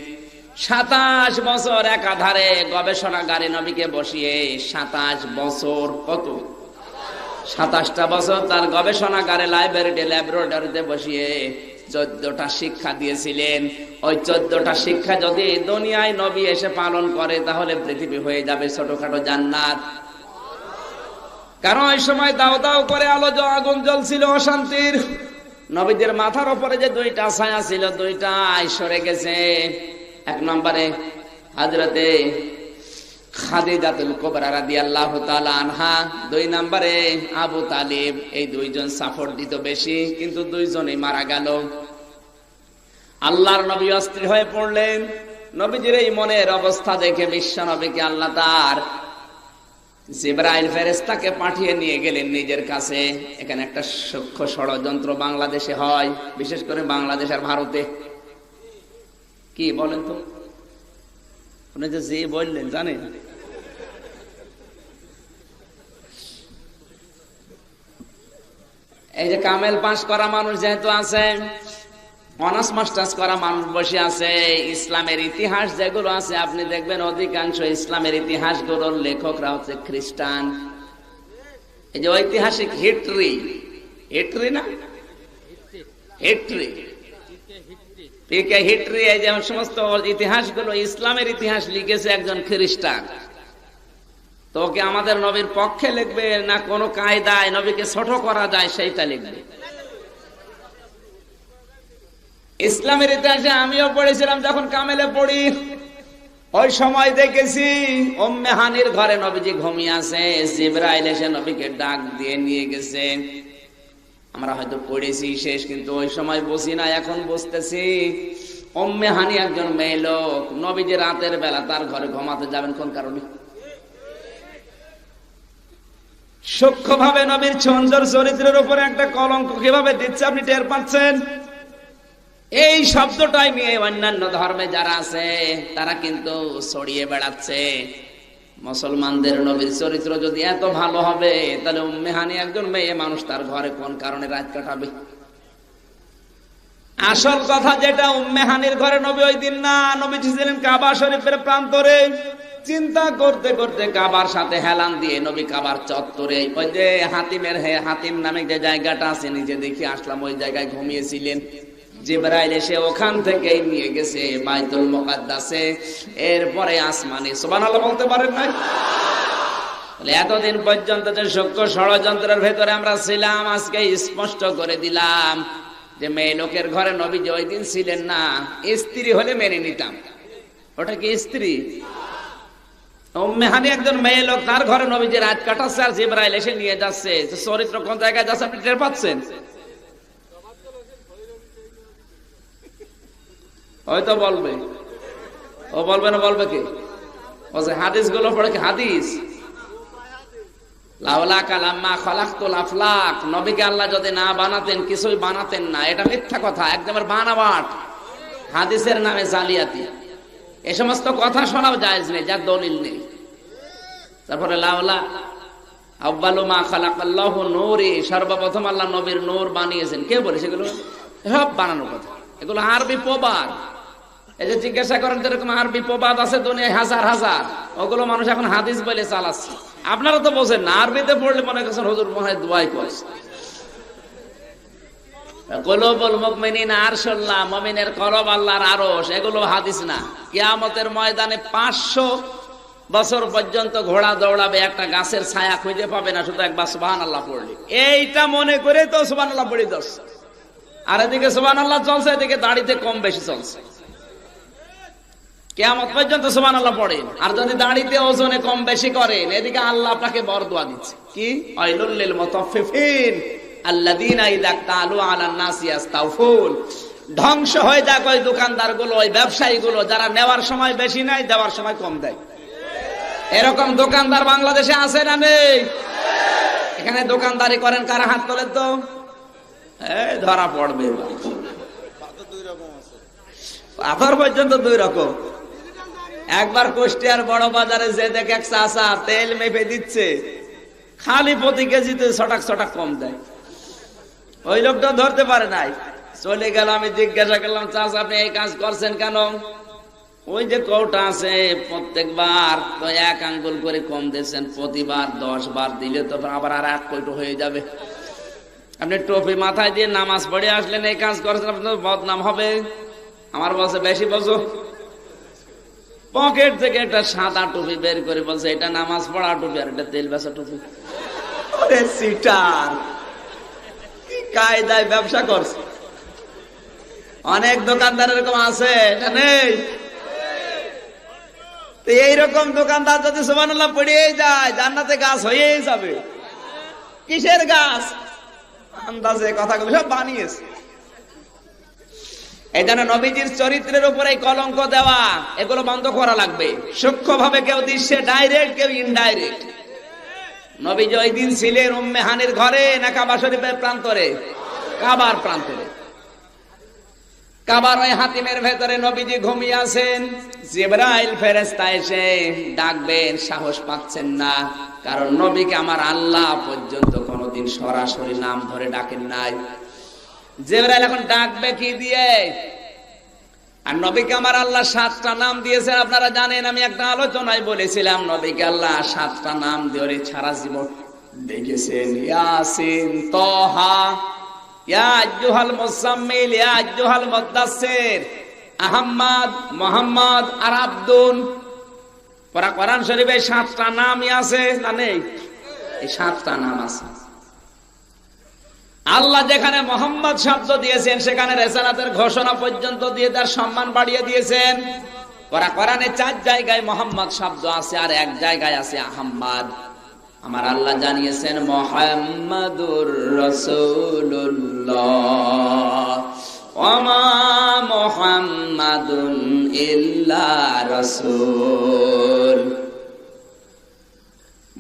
27 বছর একাধারে গবেষণাগারে নবীকে বসিয়ে, 27 বছর, কত? 27টা বছর তার গবেষণাগারে, লাইব্রেরিতে, ল্যাবরেটরিতে বসিয়ে 14টা শিক্ষা দিয়েছিলেন। ওই 14টা শিক্ষা যদি দুনিয়ায় নবী এসে পালন করে, তাহলে পৃথিবী হয়ে যাবে ছোটখাটো জান্নাত। কারণ ওই সময় দাও দাও করে আলো আগুন জ্বলছিল অশান্তির। নবীদের মাথার উপরে যে 2টা ছায়া ছিল, 2টাই সরে গেছে। 1 নম্বরে হযরতে খাদিজাতুল কুবরা রাদিয়াল্লাহু তাআলা আনহা, 2 নম্বরে আবু তালিব। এই 2 জন সাপোর্ট দিত বেশি, কিন্তু 2 জনই মারা গেল। আল্লাহর নবী অস্থির হয়ে পড়লেন। নবীজির এই মনের অবস্থা দেখে বিশ্ব নবীকে আল্লাহ তার জিবরাইল ফেরেশতাকে পাঠিয়ে নিয়ে গেলেন নিজের কাছে। এখানে একটা সূক্ষ্ম ষড়যন্ত্র বাংলাদেশে হয়, বিশেষ করে বাংলাদেশ আর ভারতে। কি বলেন তো? আপনি যে বললেন জানেন, এই যে কামেল পাস করা মানুষ যেহেতু আছে, অনার্স মাস্টার্স করা মানুষ বসে আছে, ইসলামের ইতিহাস যেগুলো আছে আপনি দেখবেন অধিকাংশ ইসলামের ইতিহাস গুলোর লেখকরা হচ্ছে খ্রিস্টান। এই যে ঐতিহাসিক হিটরি না, হিটরি, এই যে সমস্ত ইতিহাসগুলো, ইসলামের ইতিহাস লিখেছে একজন খ্রিস্টান। তো কি আমাদের নবীর পক্ষে লিখবে না কোনো কায়দায় নবীকে ছোট করা যায় সেইটা লিখবে? ইসলামের ইতিহাসে আমিও পড়েছিলাম, যখন কামেলে পড়ি ওই সময় দেখেছি উম্মে হানির ঘরে নবীজি ঘুমিয়ে আছে, জিবরাইল এসে নবীকে ডাক দিয়ে নিয়ে গেছে। আমরা হয়তো পড়েছি শেষ, কিন্তু ওই সময় বুঝি না, এখন বুঝতেছি। উম্মে হানি একজন মেয়ে লোক, নবীজি রাতের বেলা তার ঘরে ঘুমাতে যাবেন কোন কারণে? সূক্ষ্মভাবে নবীর সুন্দর চরিত্রের উপরে একটা কলঙ্ক কিভাবে দিচ্ছে আপনি টের পাচ্ছেন? এই শব্দটাই নিয়ে অন্যান্য ধর্মে যারা আছে তারা কিন্তু ছড়িয়ে বেড়াচ্ছে। মুসলমানদের নবীর চরিত্র যদি এত ভালো হবে, তাহলে উম্মে হানি একজন মেয়ে মানুষ, তার ঘরে কোন কারণে রাত কাটাবে? আসল কথা যেটা, উম্মে হানির ঘরে নবী ওই দিন না, নবীজি ছিলেন কাবা শরীফের প্রান্তরে। চিন্তা করতে করতে কাবার সাথে হেলান দিয়ে নবী কাবার চত্বরে, ওই যে হাতিম নামে যে জায়গাটা আছে নিচে দেখি আসলাম, ওই জায়গায় ঘুমিয়েছিলেন। জিবরাইল এসে ওখান থেকেই নিয়ে গেছে বাইতুল মুকাদ্দাসে, এরপরে আসমানে। সুবহানাল্লাহ বলতে পারেন না? এতদিন পর্যন্ত যে সূক্ষ্ম ষড়যন্ত্রের ভেতরে আমরা ছিলাম, আজকে স্পষ্ট করে দিলাম যে মেয়ে লোকের ঘরে নবী যে ওই দিন ছিলেন না, স্ত্রী হলে মেনে নিতাম। ওটা কি স্ত্রী? উম্মে হানি একজন মেয়ে লোক, তার ঘরে নবী যে রাত কাটাচ্ছে আর জিবরাইল এসে নিয়ে যাচ্ছে। চরিত্র কোন জায়গায় যাচ্ছে আপনি টের পাচ্ছেন? হয়তো বলবে, ও বলবে না, বলবে কি? বলছে হাদিস গুলো পড়ে কি হাদিস? লাউলাকা লাম্মা খালাকতুল আফলাক, নবীকে আল্লাহ যদি না বানাতেন কিছুই বানাতেন না, এটা মিথ্যা কথা, একদম বানাবাট, হাদিসের নামে জালিয়াতি। এই সমস্ত কথা শোনাও জায়েজ নেই, যার দলিল নেই। তারপরে লাউলা আউয়ালু মা খালাকাল্লাহু নূরি, সর্বপ্রথম আল্লাহ নবীর নূর বানিয়েছেন, কে বলে? সেগুলো সব বানানো কথা, এগুলো আরবি প্রবাদ। এই যে জিজ্ঞাসা করেন এরকম আরবি প্রবাদ আছে দুনিয়ায় হাজার হাজার, ওগুলো মানুষ এখন হাদিস বলে চালাচ্ছে। আপনারা তো বোঝেন না, আরবিতে পড়লে মনে করছেন হুজুর মনে হয় দোয়াই করছে। কুলুবুল মুমিনিন আরশুল্লাহ, মুমিনের কলব আল্লাহর আরশ, এগুলো হাদিস না। কিয়ামতের ময়দানে 500 বছর পর্যন্ত ঘোড়া দৌড়াবে, একটা গাছের ছায়া খুঁজে পাবে না, শুধু একবার সুবহানাল্লাহ পড়লে। এইটা মনে করে তো সুবহানাল্লাহ পড়ে যাচ্ছে, আর এদিকে সুবহানাল্লাহ চলছে, এদিকে দাড়িতে কম বেশি চলছে। কিয়ামত পর্যন্ত সুবহানাল্লাহ পড়েন, আর যদি দাড়িতে ওজনে কম বেশি করেন, এদিকে আল্লাহ আপনাকে বরদোয়া দিচ্ছে কি? ওয়াইলুল লিল মুতাফফিফিন আল্লাযীনা ইযা ক্তালু আলান নাসি ইস্তাওফুন। ধ্বংস হয়ে যাক ওই দোকানদারগুলো, ওই ব্যবসায়ীগুলো, যারা নেওয়ার সময় বেশি নেয়, দেওয়ার সময় কম দেয়। এরকম দোকানদার বাংলাদেশে আছে না নেই? এখানে দোকানদারি করেন কারা? হাত তোলেন তো, ধরা পড়বে। পাথর পর্যন্ত 2 রকম। একবার কুষ্টিয়ার বড় বাজারে যে দেখে এক চাচা তেল মেপে দিচ্ছে, খালি প্রতি কেজিতে ছটাক কম দেয়। ওই লোকটা ধরতে পারে নাই, চলে গেল। আমি জিজ্ঞাসা করলাম, চাচা আপনি এই কাজ করছেন কেন? ওই যে কৌটা আছে, প্রত্যেকবার তো 1 আঙ্গুল করে কম দিচ্ছেন, প্রতিবার 10 বার দিলে তো আবার আর 1 কৌটো হয়ে যাবে। আপনি টুপি মাথায় দিয়ে নামাজ পড়ে আসলেন, এই কাজ করছেন, আপনার বদনাম হবে। আমার বলছে বেশি বলছো। পকেট থেকে একটা সাদা টুপি বের করে বলছে এটা নামাজ পড়া টুপি, আর এটা তেল বেচা টুপি। ওরে সিটার, কি কায়দায় ব্যবসা করছে। অনেক দোকানদার এরকম আছে, এটা নেই? এইরকম দোকানদার যদি সুবহানাল্লাহ পড়িয়েই যায়, জান্নাতে গাছ হয়েই যাবে। কিসের গাছ? আন্দাজে কথাগুলো সব বানিয়েছে। এই জন্য নবীজির চরিত্রের উপরে কলঙ্ক দেওয়া, এগুলো বন্ধ করা লাগবে। সূক্ষ্মভাবে কেউ দিচ্ছে ডাইরেক্ট, কেউ ইনডাইরেক্ট। নবীজি ওই দিন ছিলেন উম্মে হানির ঘরে না কাবা শরীফের প্রান্তরে? কাবার প্রান্তরে। কাবার ওই হাতিমের ভেতরে নবীজি ঘুমিয়ে আছেন। জিবরাইল ফেরেশতা এসে ডাকবেন, সাহস পাচ্ছেন না, কারণ নবীকে আমার আল্লাহ পর্যন্ত কোনোদিন সরাসরি নাম ধরে ডাকেন নাই। জিবরাইল এখন ডাকবে কি দিয়ে? আর নবীকে আমার আল্লাহ 7টা নাম দিয়েছেন, আপনারা জানেন। আমি একটা আলোচনায় বলেছিলাম নবীকে আল্লাহ 7টা নাম দিয়ে সারা জীবন ডেকেছেন। ইয়াসিন, তাহা, ইয়া আইয়ুহাল মুজাম্মিল, ইয়া আইয়ুহাল মুদাসসির, আহমদ, মুহাম্মদ আর আব্দুল। কোরআন শরীফে 7টা নামই আছে না নেই? এই 7টা নাম আছে। আল্লাহ যেখানে মোহাম্মদ শব্দ দিয়েছেন সেখানে রিসালাতের ঘোষণা পর্যন্ত দিয়ে তার সম্মান বাড়িয়ে দিয়েছেন। কোরআনে 4 জায়গায় মোহাম্মদ শব্দ আছে আর 1 জায়গায় আছে আহম্মদ। আমার আল্লাহ জানিয়েছেন মুহাম্মাদুর রাসূলুল্লাহ ওয়া মা মুহাম্মাদুন ইল্লা রাসূল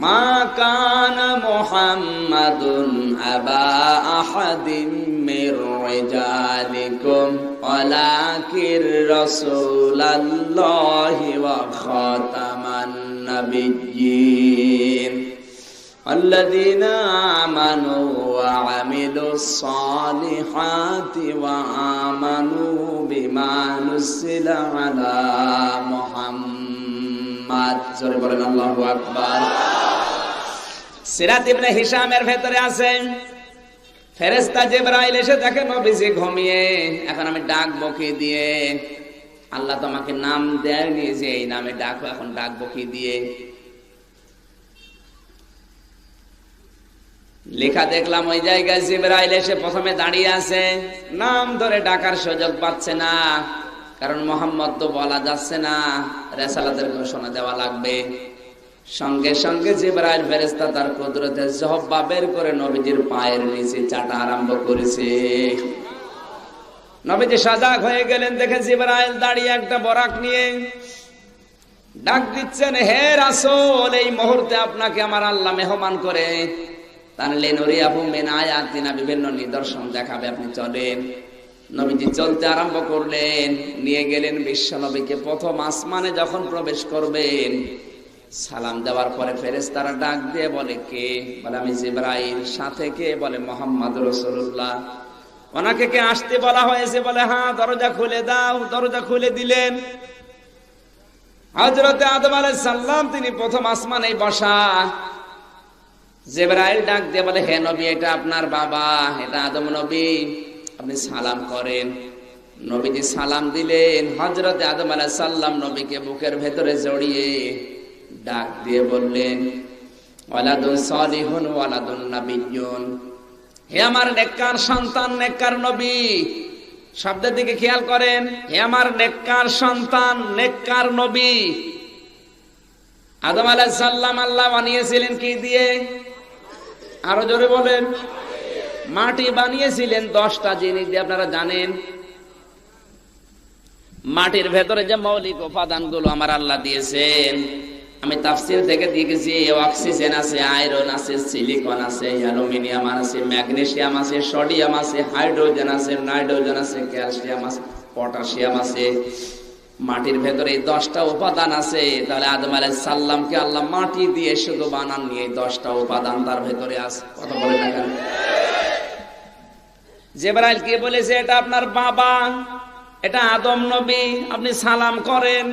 মা কানা মুহাম্মাদুন আবা আহাদিম মির রিজালিকুম ওয়ালাকির রাসূলুল্লাহি ওয়া খাতামান নাবিয়্যিন الذين آمنوا وعملوا الصالحات وآمنوا بما نزل على محمد জোরে বলেন আল্লাহু আকবার। সিরাত ইবনে হিশামের ভেতরে আছে ফেরেশতা জিবরাইল এসে দেখে নবীজি ঘুমিয়ে। এখন আমি ডাকবো কি দিয়ে? আল্লাহ তোমাকে নাম দেয়নি যে এই নামে ডাকো, এখন ডাকবো কি দিয়ে? লেখা দেখলাম ওই জায়গায় জিবরাইল এসে প্রথমে দাঁড়িয়ে আছে, নাম ধরে ডাকার সুযোগ পাচ্ছে না, কারণ মোহাম্মদ তো বলা যাচ্ছে না, রিসালাতের ঘোষণা দেওয়া লাগবে। সঙ্গে সঙ্গে জিবরাইল ফেরেশতা তার কুদরতে জহব্বা বের করে নবীজির পায়ের নিচে চাটা আরম্ভ করেছে। নবীজি সজাগ হয়ে গেলেন, দেখে জিবরাইল দাঁড়িয়ে একটা বরাক নিয়ে ডাক দিচ্ছেন, হে রাসূল, এই মুহূর্তে আপনাকে আমার আল্লাহ মেহমান করে বিভিন্ন নিদর্শন দেখাবে, আপনি চলেন। নবীজি চলতে আরম্ভ করলেন, নিয়ে গেলেন বিশ্ব নবীকে। প্রথম আসমানে যখন প্রবেশ করবেন, সালাম দেওয়ার পরে ফেরেশতারা ডাক দিয়ে বলে, কে? বলে আমি জিবরাইল। সাথে কে? বলে মুহাম্মদ রাসূলুল্লাহ। ওনাকে কে আসতে বলা হয়েছে? বলে হ্যাঁ, দরজা খুলে দাও। দরজা খুলে দিলেন। হযরতে আদম আলাইহিস সালাম তিনি প্রথম আসমানে বসা। জিবরাইল ডাক দিয়ে বলে, হে নবী, এটা আপনার বাবা, এটা আদম নবী, আপনি সালাম করেন। নবীজি সালাম দিলেন। হযরতে আদম আলাইহিস সালাম নবীকে বুকের ভেতরে জড়িয়ে ডাক দিয়ে বললেন, ওয়ালাদুন সালিহুন ওয়ালাদুন নাবিয়্যুন, হে আমার নেককার সন্তান, নেককার নবী। শব্দের দিকে খেয়াল করেন, হে আমার নেককার সন্তান, নেককার নবী। আদম আলাইহিস সালাম আল্লাহ বানিয়েছিলেন কি দিয়ে? আরো জোরে বলেন। মাটি বানিয়েছিলেন 10টা জিনিস দিয়ে, আপনারা জানেন। মাটির ভেতরে যে মৌলিক উপাদানগুলো আমার আল্লাহ দিয়েছেন, আমি তাফসীর থেকে দেখেছি, অক্সিজেন আছে, আয়রন আছে, সিলিকন আছে, অ্যালুমিনিয়াম আছে, ম্যাগনেসিয়াম আছে, সোডিয়াম আছে, হাইড্রোজেন আছে, নাইট্রোজেন আছে, ক্যালসিয়াম আছে, পটাশিয়াম আছে। মাটির ভেতরে 10টা উপাদান আছে। তাহলে আদম আলাইহিস সালামকে আল্লাহ মাটি দিয়ে শুধু বানাননি, এই 10টা উপাদান তার ভেতরে আছে। কথা বলেন না কেন? জিবরাইল কে বলেছে, এটা আপনার বাবা, এটা আদম নবী, আপনি সালাম করেন।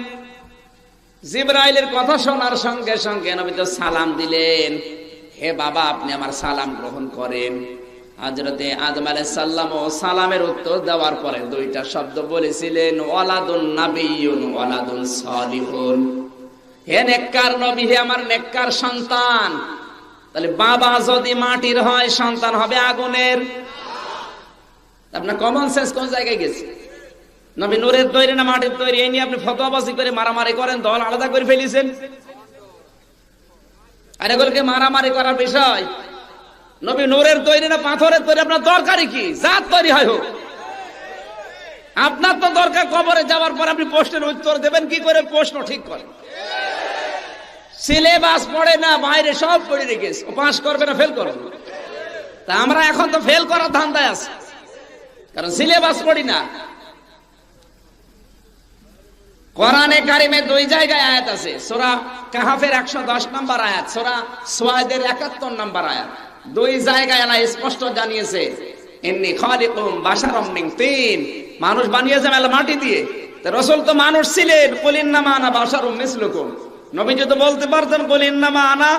জিবরাইলের কথা শোনার সঙ্গে সঙ্গে নবী তো সালাম দিলেন, হে বাবা, আপনি আমার সালাম গ্রহণ করেন। হযরতে আদম আলাইহিস সালাম ও সালামের উত্তর দেওয়ার পরে 2টা শব্দ বলেছিলেন, ওয়ালাদুন নাবিয়্যুন ওয়ালাদুন সালিহুন, হে নেককার নবী, হে আমার নেককার সন্তান। তাহলে বাবা যদি মাটির হয়, সন্তান হবে আগুনের। আপনার কমন সেন্স কোন জায়গায় গেছে? নবী নূরের তৈরি না মাটির তৈরি, এই নিয়ে আপনি ফতোয়াবাজি করে মারামারি করেন, দল আলাদা করে ফেলেছেন। আর এগুলোকে মারামারি করার বিষয়। নবী নূরের তৈরি না পাথরের তৈরি, আপনার দরকারই কি? জাত তৈরি হয় হোক। আপনার তো দরকার কবরে যাওয়ার পর আপনি প্রশ্নের উত্তর দেবেন কি করে? প্রশ্ন ঠিক করেন। সিলেবাস পড়ে না, বাইরে সব পড়ে রেখেছে, পাস করবে না ফেল করবে। তা আমরা এখন তো ফেল করার ধান্দায় আছি, কারণ সিলেবাস পড়ি না। কোরআনে কারিমে 2 জায়গায় আয়াত আছে। সূরা কাহাফের 110 নম্বর আয়াত, সূরা সুয়াদের 71 নম্বর আয়াত। 2 জায়গায় আল্লাহ স্পষ্ট জানিয়েছে, ইন্নী খালিকুম বাশারাম মিন তিন, মানুষ বানিয়েছেন আল্লাহ মাটি দিয়ে। তো রাসূল তো মানুষ ছিলেন, কুল ইন্নামা আনা বাশারুম মিসলুকুম। নবী যদি বলতে পারতেন কুল ইন্নামা আনা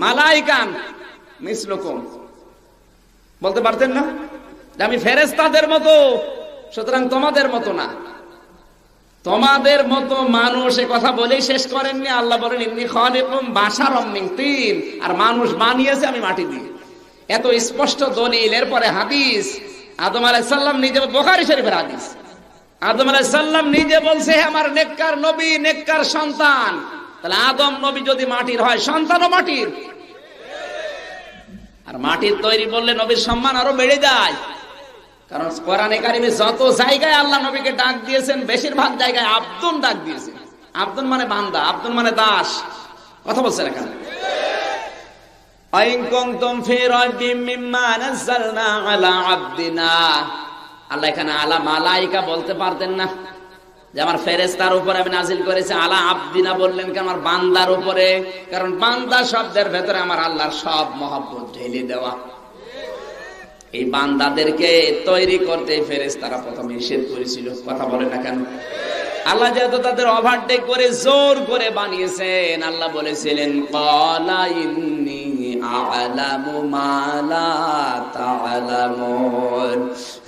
মালাইকান মিসলুকুম, বলতে পারতেন না যে আমি ফেরেশতাদের মতো, সুতরাং তোমাদের মতো না। তোমাদের মতো মানুষ এ কথা বলেই শেষ করেননি। আল্লাহ বলেন ইন্নী খালিকুম বাশারাম মিন তিন, আর মানুষ বানিয়েছে আমি মাটি দিয়ে। এত স্পষ্ট দলিল, এরপরে হাদিস। আদম আলাইহিস সালাম নিজে, বুখারী শরীফের হাদিস, আদম আলাইহিস সালাম নিজে বলছে আমার নেককার নবী, নেককার সন্তান। তাহলে আদম নবী যদি মাটির হয়, সন্তানও মাটির। আর মাটির তৈরি বললে নবীর সম্মান আরো বেড়ে যায়। কারণ কোরআনে কারিমে যত জায়গায় আল্লাহ নবীকে ডাক দিয়েছেন, বেশিরভাগ জায়গায় আব্দুন ডাক দিয়েছেন। আব্দুন মানে বান্দা, আব্দুন মানে দাস। কথা বলছেন এখানে। আইন কুনতুম ফি রাইবিম মিম্মা নাযালনা আলা আবদিনা। আল্লাহ এখানে আলা মালাইকা বলতে পারতেন না, যে আমার ফেরেশতার উপরে আমি নাজিল করেছি। আলা আবদিনা বললেন কেন? আমার বান্দার উপরে। কারণ বান্দা শব্দের ভেতরে আমার আল্লাহর সব মহব্বত ঢেলে দেওয়া। এই বান্দাদেরকে তৈরি করতে ফেরেশতারা প্রথমে নিষেধ করেছিল। কথা বলে না কেন? আল্লাহ যেহেতু তাদের ওভারটেক করে জোর করে বানিয়েছেন, আল্লাহ বলেছিলেন ক্বালা ইন্নী আ'লামু মা লা তা'লামুন।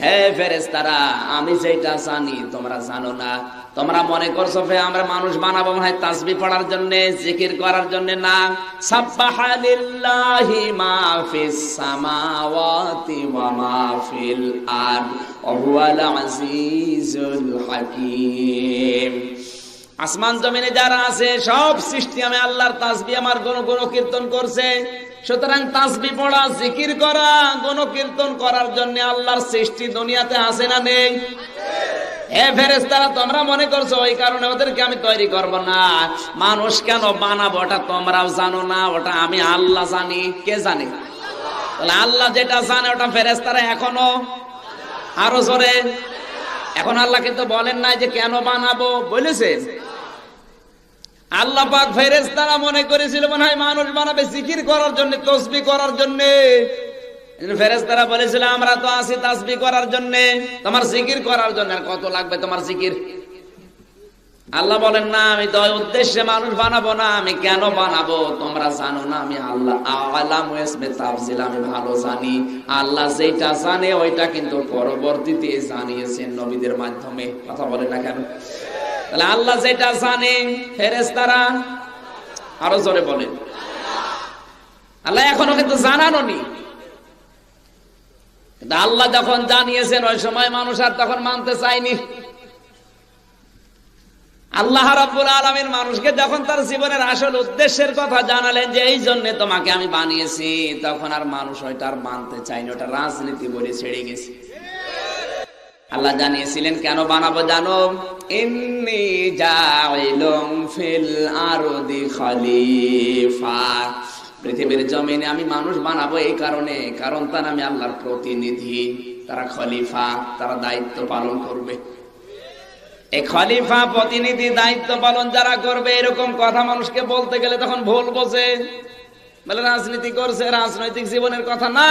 হে ফেরেশতারা, আমি যেটা জানি তোমরা জানো না। তোমরা মনে করছো আমরা মানুষ বানাবো মনে হয় তাসবিহ পড়ার জন্য, জিকির করার জন্য। না, সাব্বাহা লিল্লাহি মা ফিস সামাওয়াতি ওয়া মা ফিল আরদ ওয়া হুয়াল আজিজুল হাকীম। আসমান জমিনে যারা আছে সব সৃষ্টি আমি আল্লাহর তাসবিহ, আমার গুণ কীর্তন করছে। সুতরাং তাসবিহ পড়া, জিকির করা, গুণ কীর্তন করার জন্য আল্লাহর সৃষ্টি দুনিয়াতে আছে না নেই? হে ফেরেশতারা, তোমরা মনে করছো ওই কারণে ওদেরকে আমি তৈরি করব না। মানুষ কেন বানাবো ওটা তোমরাও জানো না, ওটা আমি আল্লাহ জানি। কে জানে? তাহলে আল্লাহ যেটা জানে ওটা ফেরেশতারা এখনো আরো জোরে। এখন আল্লাহ কিন্তু বলেন নাই যে কেন বানাবো, বলেছেন। আল্লাহ পাক ফেরেশতারা মনে করেছিল মনে হয় মানুষ বানাবে জিকির করার জন্য, তাসবিহ করার জন্য। ফেরেশতারা বলেছিল আমরা তো আছি তাসবিহ করার জন্য, তোমার জিকির করার জন্য। আর কত লাগবে তোমার জিকির? আল্লাহ বলেন না, আমি তো ওই উদ্দেশ্যে মানুষ বানাবো না। আমি কেন বানাবো তোমরা জানো না। আমি আল্লাহ আ'লামু ইসমে তাফজিল, আমি ভালো জানি। আল্লাহ যেটা জানে ওইটা কিন্তু পরবর্তীতে জানিয়েছেন নবীদের মাধ্যমে। কথা বলে না কেন? তাহলে আল্লাহ যেটা জানে, ফেরেশতারা আরো জোরে বলেন আল্লাহ এখনো কিন্তু জানানোনি। কিন্তু আল্লাহ যখন জানিয়েছেন ওই সময় মানুষ আর তখন মানতে চায়নি। আল্লাহ রাব্বুল আলামিন মানুষকে যখন তার জীবনের আসল উদ্দেশ্যের কথা জানালেন যে এই জন্য তোমাকে আমি বানিয়েছি, তখন আর মানুষ ওইটা আর মানতে চায়নি। ওটা রাজনীতি বলে ছেড়ে গেছে। আল্লাহ জানিয়েছিলেন কেন বানাবো জানো? ইন্নী জাইলুম ফিল আরদি খলিফা। পৃথিবীর জমিনে আমি মানুষ বানাবো এই কারণে, কারণ তার আমি আল্লাহর প্রতিনিধি। তারা খলিফা, তারা দায়িত্ব পালন করবে। এই খলিফা, প্রতিনিধি, দায়িত্ব পালন যারা করবে, এরকম কথা মানুষকে বলতে গেলে তখন ভুল বোঝে। বলে রাজনীতি করছে, রাজনৈতিক জীবনের কথা না।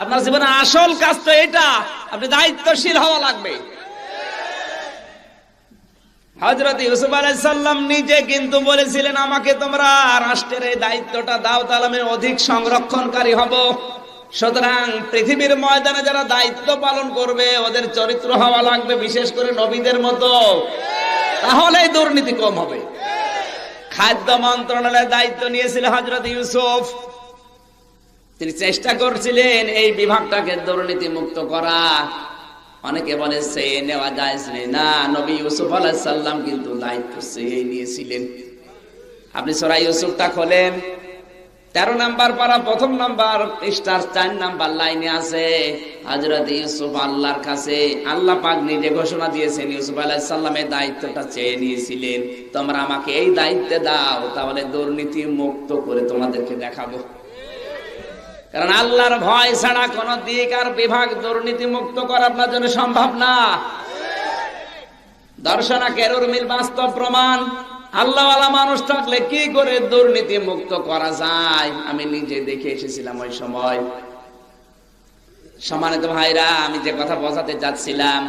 আপনার জীবনের আসল কাজ তো এটা, আপনি দায়িত্বশীল হওয়া লাগবে। হযরত ইউসুফ আলাইহিস সালাম নিজে কিন্তু বলেছিলেন আমাকে তোমরা রাষ্ট্রের এই দায়িত্বটা দাও, তাহলে আমি অধিক সংরক্ষণকারী হব। সুতরাং পৃথিবীর ময়দানে যারা দায়িত্ব পালন করবে ওদের চরিত্র হওয়া লাগবে বিশেষ করে নবীদের মতো, তাহলেই দুর্নীতি কম হবে। খাদ্য মন্ত্রণালয়ের দায়িত্ব নিয়েছিল হযরত ইউসুফ। তিনি চেষ্টা করছিলেন এই বিভাগটাকে দুর্নীতি মুক্ত করা। অনেকে বলে সে নেওয়া যায় না, নবী ইউসুফ আলাইহিস সালাম কিন্তু দায়িত্ব সে নিয়েছিলেন। আপনি সূরা ইউসুফটা খোলেন, 13 নাম্বার পারা 1ম নাম্বার পৃষ্ঠার 4 নাম্বার লাইনে আছে হযরত ইউসুফ আল্লাহর কাছে আল্লাহ পাক নিজে ঘোষণা দিয়েছেন ইউসুফ আলাইহিস সালামের দায়িত্বটা চেয়ে নিয়েছিলেন, তোমরা আমাকে এই দায়িত্ব দাও, তাহলে দুর্নীতি মুক্ত করে তোমাদেরকে দেখাবো। কারণ আল্লাহর ভয় ছাড়া কোন দিক আর বিভাগ দুর্নীতি মুক্ত করা আপনার জন্য সম্ভব না। দর্শনা কেরুর মিল বাস্তব প্রমাণ। আল্লাহওয়ালা মানুষ থাকলে কি করে দুর্নীতি মুক্ত করা যায় আমি নিজে দেখে এসেছিলাম ওই সময়। সম্মানিত ভাইরা, আমি যে কথা বোঝাতে যাচ্ছিলাম,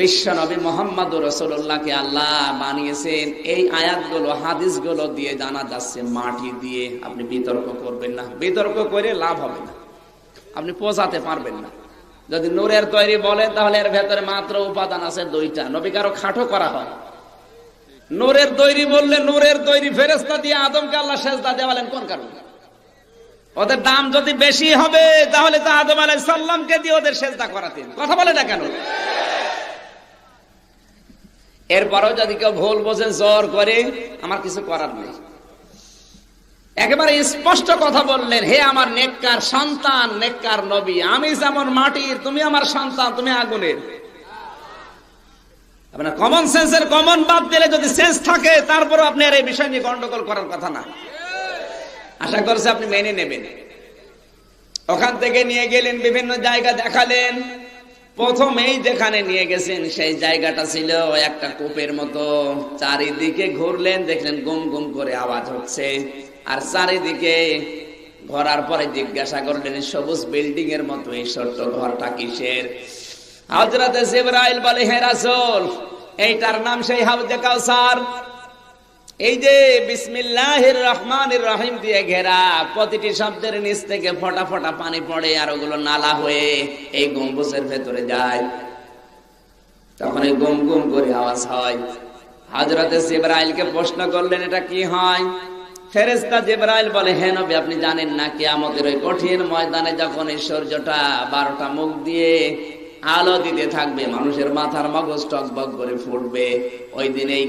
বিশ্ব নবী মুহাম্মদুর রাসূলুল্লাহকে আল্লাহ বানিয়েছেন এই আয়াতগুলো হাদিসগুলো দিয়ে জানা যাচ্ছে মাটি দিয়ে। আপনি বিতর্ক করবেন না, বিতর্ক করে লাভ হবে না, আপনি পৌঁছাতে পারবেন না। যদি নূরের তৈরি বলেন তাহলে এর ভেতরে মাত্র উপাদান আছে 2টা। নবী কারো খাটো করা হয়, নূরের তৈরি বললে নূরের তৈরি ফেরেশতা দিয়ে আদমকে আল্লাহ সেজদা দেওয়ালেন কোন কারণে? ওদের দাম যদি বেশি হবে তাহলে তো আদম আলাইহিস সালামকে দিয়ে ওদের সেজদা করাতেন। কথা বলে না কেন? এরপরেও যদি কেউ ভুল বোঝে, জোর করে, আমার কিছু করার নেই। একেবারে স্পষ্ট কথা বললেন, হে আমার নেককার সন্তান, নেককার নবী, আমি যেমন মাটির, তুমি আমার সন্তান, তুমি আগুনের। আপনার কমন সেন্সের কমন বাদ দিলে যদি সেন্স থাকে, তারপরও আপনি আর এই বিষয় নিয়ে গন্ডগোল করার কথা না। আশা করছি আপনি মেনে নেবেন। ওখান থেকে নিয়ে গেলেন, বিভিন্ন জায়গা দেখালেন। প্রথমেই যেখানে নিয়ে গেছেন সেই জায়গাটা ছিল একটা কূপের মতো। চারিদিকে ঘুরলেন, দেখলেন গুম গুম করে আওয়াজ হচ্ছে। আর চারিদিকে ঘোরার পরে জিজ্ঞাসা করলেন, সবুজ বিল্ডিং এর মতো এই ছোট্ট ঘরটা কিসের? হযরতে জিবরাইল বলে, হে রাসূল, এইটার নাম সেই হাউজে কাউসার। এই যে বিসমিল্লাহির রহমানির রহিম দিয়ে ঘেরা, প্রতিটি শব্দের নিচ থেকে ফোঁটা ফোঁটা পানি পড়ে, আর ওগুলো নালা হয়ে এই গম্বুজের ভেতরে যায়। তখন এই গুম গুম করে আওয়াজ হয়। হযরতে জিবরাইলকে প্রশ্ন করলেন, এটা কি হয়? ফেরেশতা জিবরাইল বলে, হে নবী, আপনি জানেন না কিয়ামতের ওই কঠিন ময়দানে যখন এই সূর্যটা 12টা মুখ দিয়ে আলো দিতে থাকবে, মানুষের মাথার মগজ টকবক করে ফুটবে, ওই দিন এই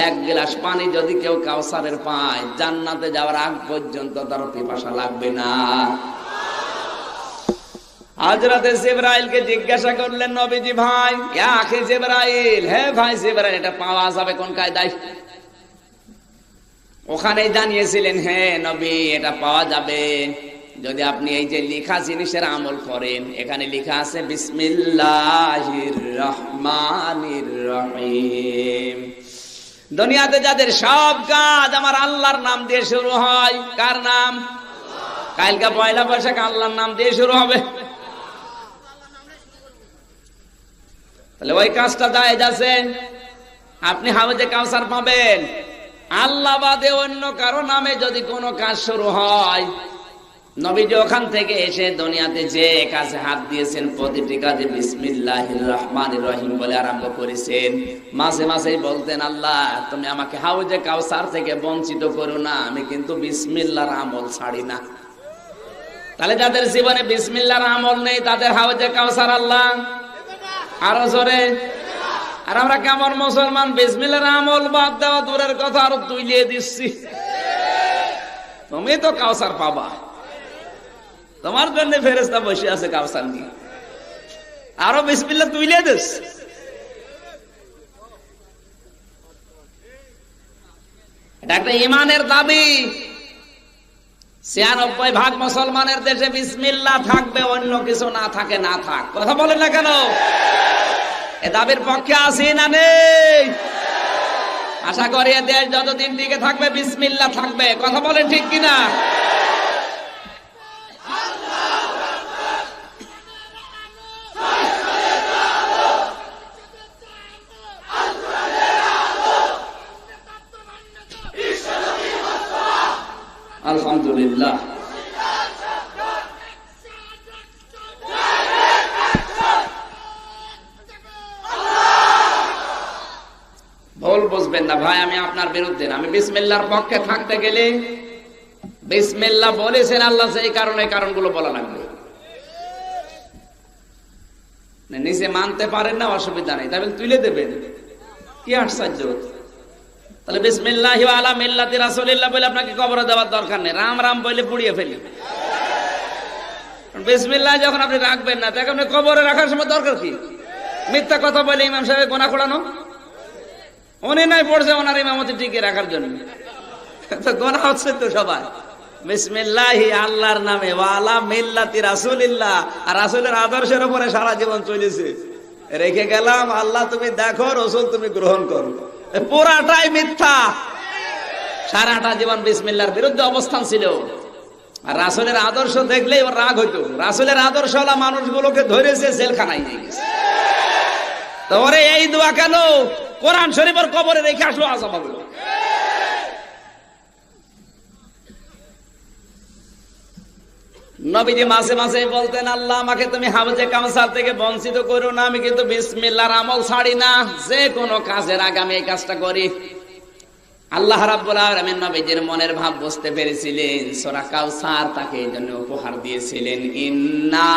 এক গ্লাস পানি যদি কেউ কাউসারের পায়, জান্নাতে যাওয়ার আগ পর্যন্ত তার পিপাসা লাগবে না। হযরতে জিবরাইলকে জিজ্ঞাসা করলেন, নবীজি ভাই, ইয়া আখি জিবরাইল, হে ভাই জিবরাইল, এটা পাওয়া যাবে কোন কায়দায়? ওখানেই জানিয়েছিলেন, হে নবী, এটা পাওয়া যাবে যদি আপনি এই যে লেখা জিনিসের আমল করেন। এখানে লেখা আছে বিসমিল্লাহির রহমানির রহিম। দুনিয়াতে যাদের সব কাজ আমার আল্লাহর নাম দিয়ে শুরু হয়, কার নাম? কালকে পয়লা বৈশাখ আল্লাহর নাম দিয়ে শুরু হবে। তাহলে ওই কাজটা জায়েজ আছে। আপনি হাউজে কাউসার পাবেন। আল্লাহ বাদে অন্য কারো নামে যদি কোনো কাজ শুরু হয়, নবীজি ওখান থেকে এসে দুনিয়াতে যে কাজে হাত দিয়েছেন, প্রতিটি কাজে বিসমিল্লাহির রহমানির রহিম বলে আরম্ভ করেছেন। মাঝে মাঝেই বলতেন, আল্লাহ তুমি আমাকে হাউজে কাউসার থেকে বঞ্চিত করো না, আমি কিন্তু বিসমিল্লাহর আমল ছাড়ি না। তাহলে যাদের জীবনে বিসমিল্লাহর আমল নেই, তাদের হাউজে কাউসার আল্লাহ আরো জোরে। আর আমরা কেমন মুসলমান, বিসমিল্লাহর আমল বাদ দেওয়া দূরের কথা, আরো তুইলিয়ে দিচ্ছি। তুমি তো কাউসার পাবা, তোমার জন্য ফেরেশতা বসে আছে কাউসার নিয়ে, আরো বিসমিল্লাহ তুইলিয়ে দিস। এটা একটা ঈমানের দাবি। ৯৬% মুসলমানের দেশে বিসমিল্লাহ থাকবে, অন্য কিছু না থাকে না থাক। কথা বলেন না কেন? এ দাবির পক্ষে আছি না নেই? আশা করি এ দেশ যতদিন দিকে থাকবে বিসমিল্লাহ থাকবে। কথা বলেন ঠিক কিনা? আলহামদুলিল্লাহ। ভুল বুঝবেন না ভাই, আমি আপনার বিরুদ্ধে না। আমি বিসমিল্লাহর পক্ষে থাকতে গেলে বিসমিল্লাহ বলেছেন আল্লাহ, সেই কারণগুলো বলা লাগবে। নিজে মানতে পারেন না, অসুবিধা নেই, তবে তুলে দেবেন, কি আশ্চর্য। তাহলে বিসমিল্লাহি ওয়া আলা মিল্লাতি রাসূলিল্লাহ বলে আপনাকে কবরে দেওয়ার দরকার নেই, রাম রাম বলে পুড়িয়ে ফেলি। বিসমিল্লাহ যখন আপনি রাখবেন না, তখন আপনি কবরে রাখার সময় দরকার কি? মিথ্যা কথা বলে ইমাম সাহেব গোনা খোড়ানো, উনি নাই পড়ছে ওনার ইমামতি টিকে রাখার জন্য, তো গোনা হচ্ছে তো সবাই। বিসমিল্লাহি আল্লাহর নামে, ওয়া আলা মিল্লাতি রাসূলিল্লাহ, আর রাসূলের আদর্শের উপরে সারা জীবন চলেছে, রেখে গেলাম। আল্লাহ তুমি দেখো, রাসূল তুমি গ্রহণ করো, পুরাটাই মিথ্যা। সারাটা জীবন বিসমিল্লাহর বিরুদ্ধে অবস্থান ছিল। আর রাসূলের আদর্শ দেখলেই ওর রাগ হইতো। রাসূলের আদর্শওয়ালা মানুষগুলোকে ধরেছে, জেলখানায় নিয়ে গেছে। তোরে এই দোয়া কেন কোরআন শরীফের কবরে রেখে আসলো আযাব হবে। নবীজি মাঝে মাঝে বলতেন, আল্লাহ আমাকে তুমি হাউজে কাউসার থেকে বঞ্চিত করো না, আমি কিন্তু বিসমিল্লাহর আমল ছাড়ি না, যে কোনো কাজের আগে আমি এই কাজটা করি। আল্লাহ রাব্বুল আলামিন নবীজির মনের ভাব বুঝতে পেরেছিলেন, সূরা কাউসার তাকে এই জন্য উপহার দিয়েছিলেন। ইন্না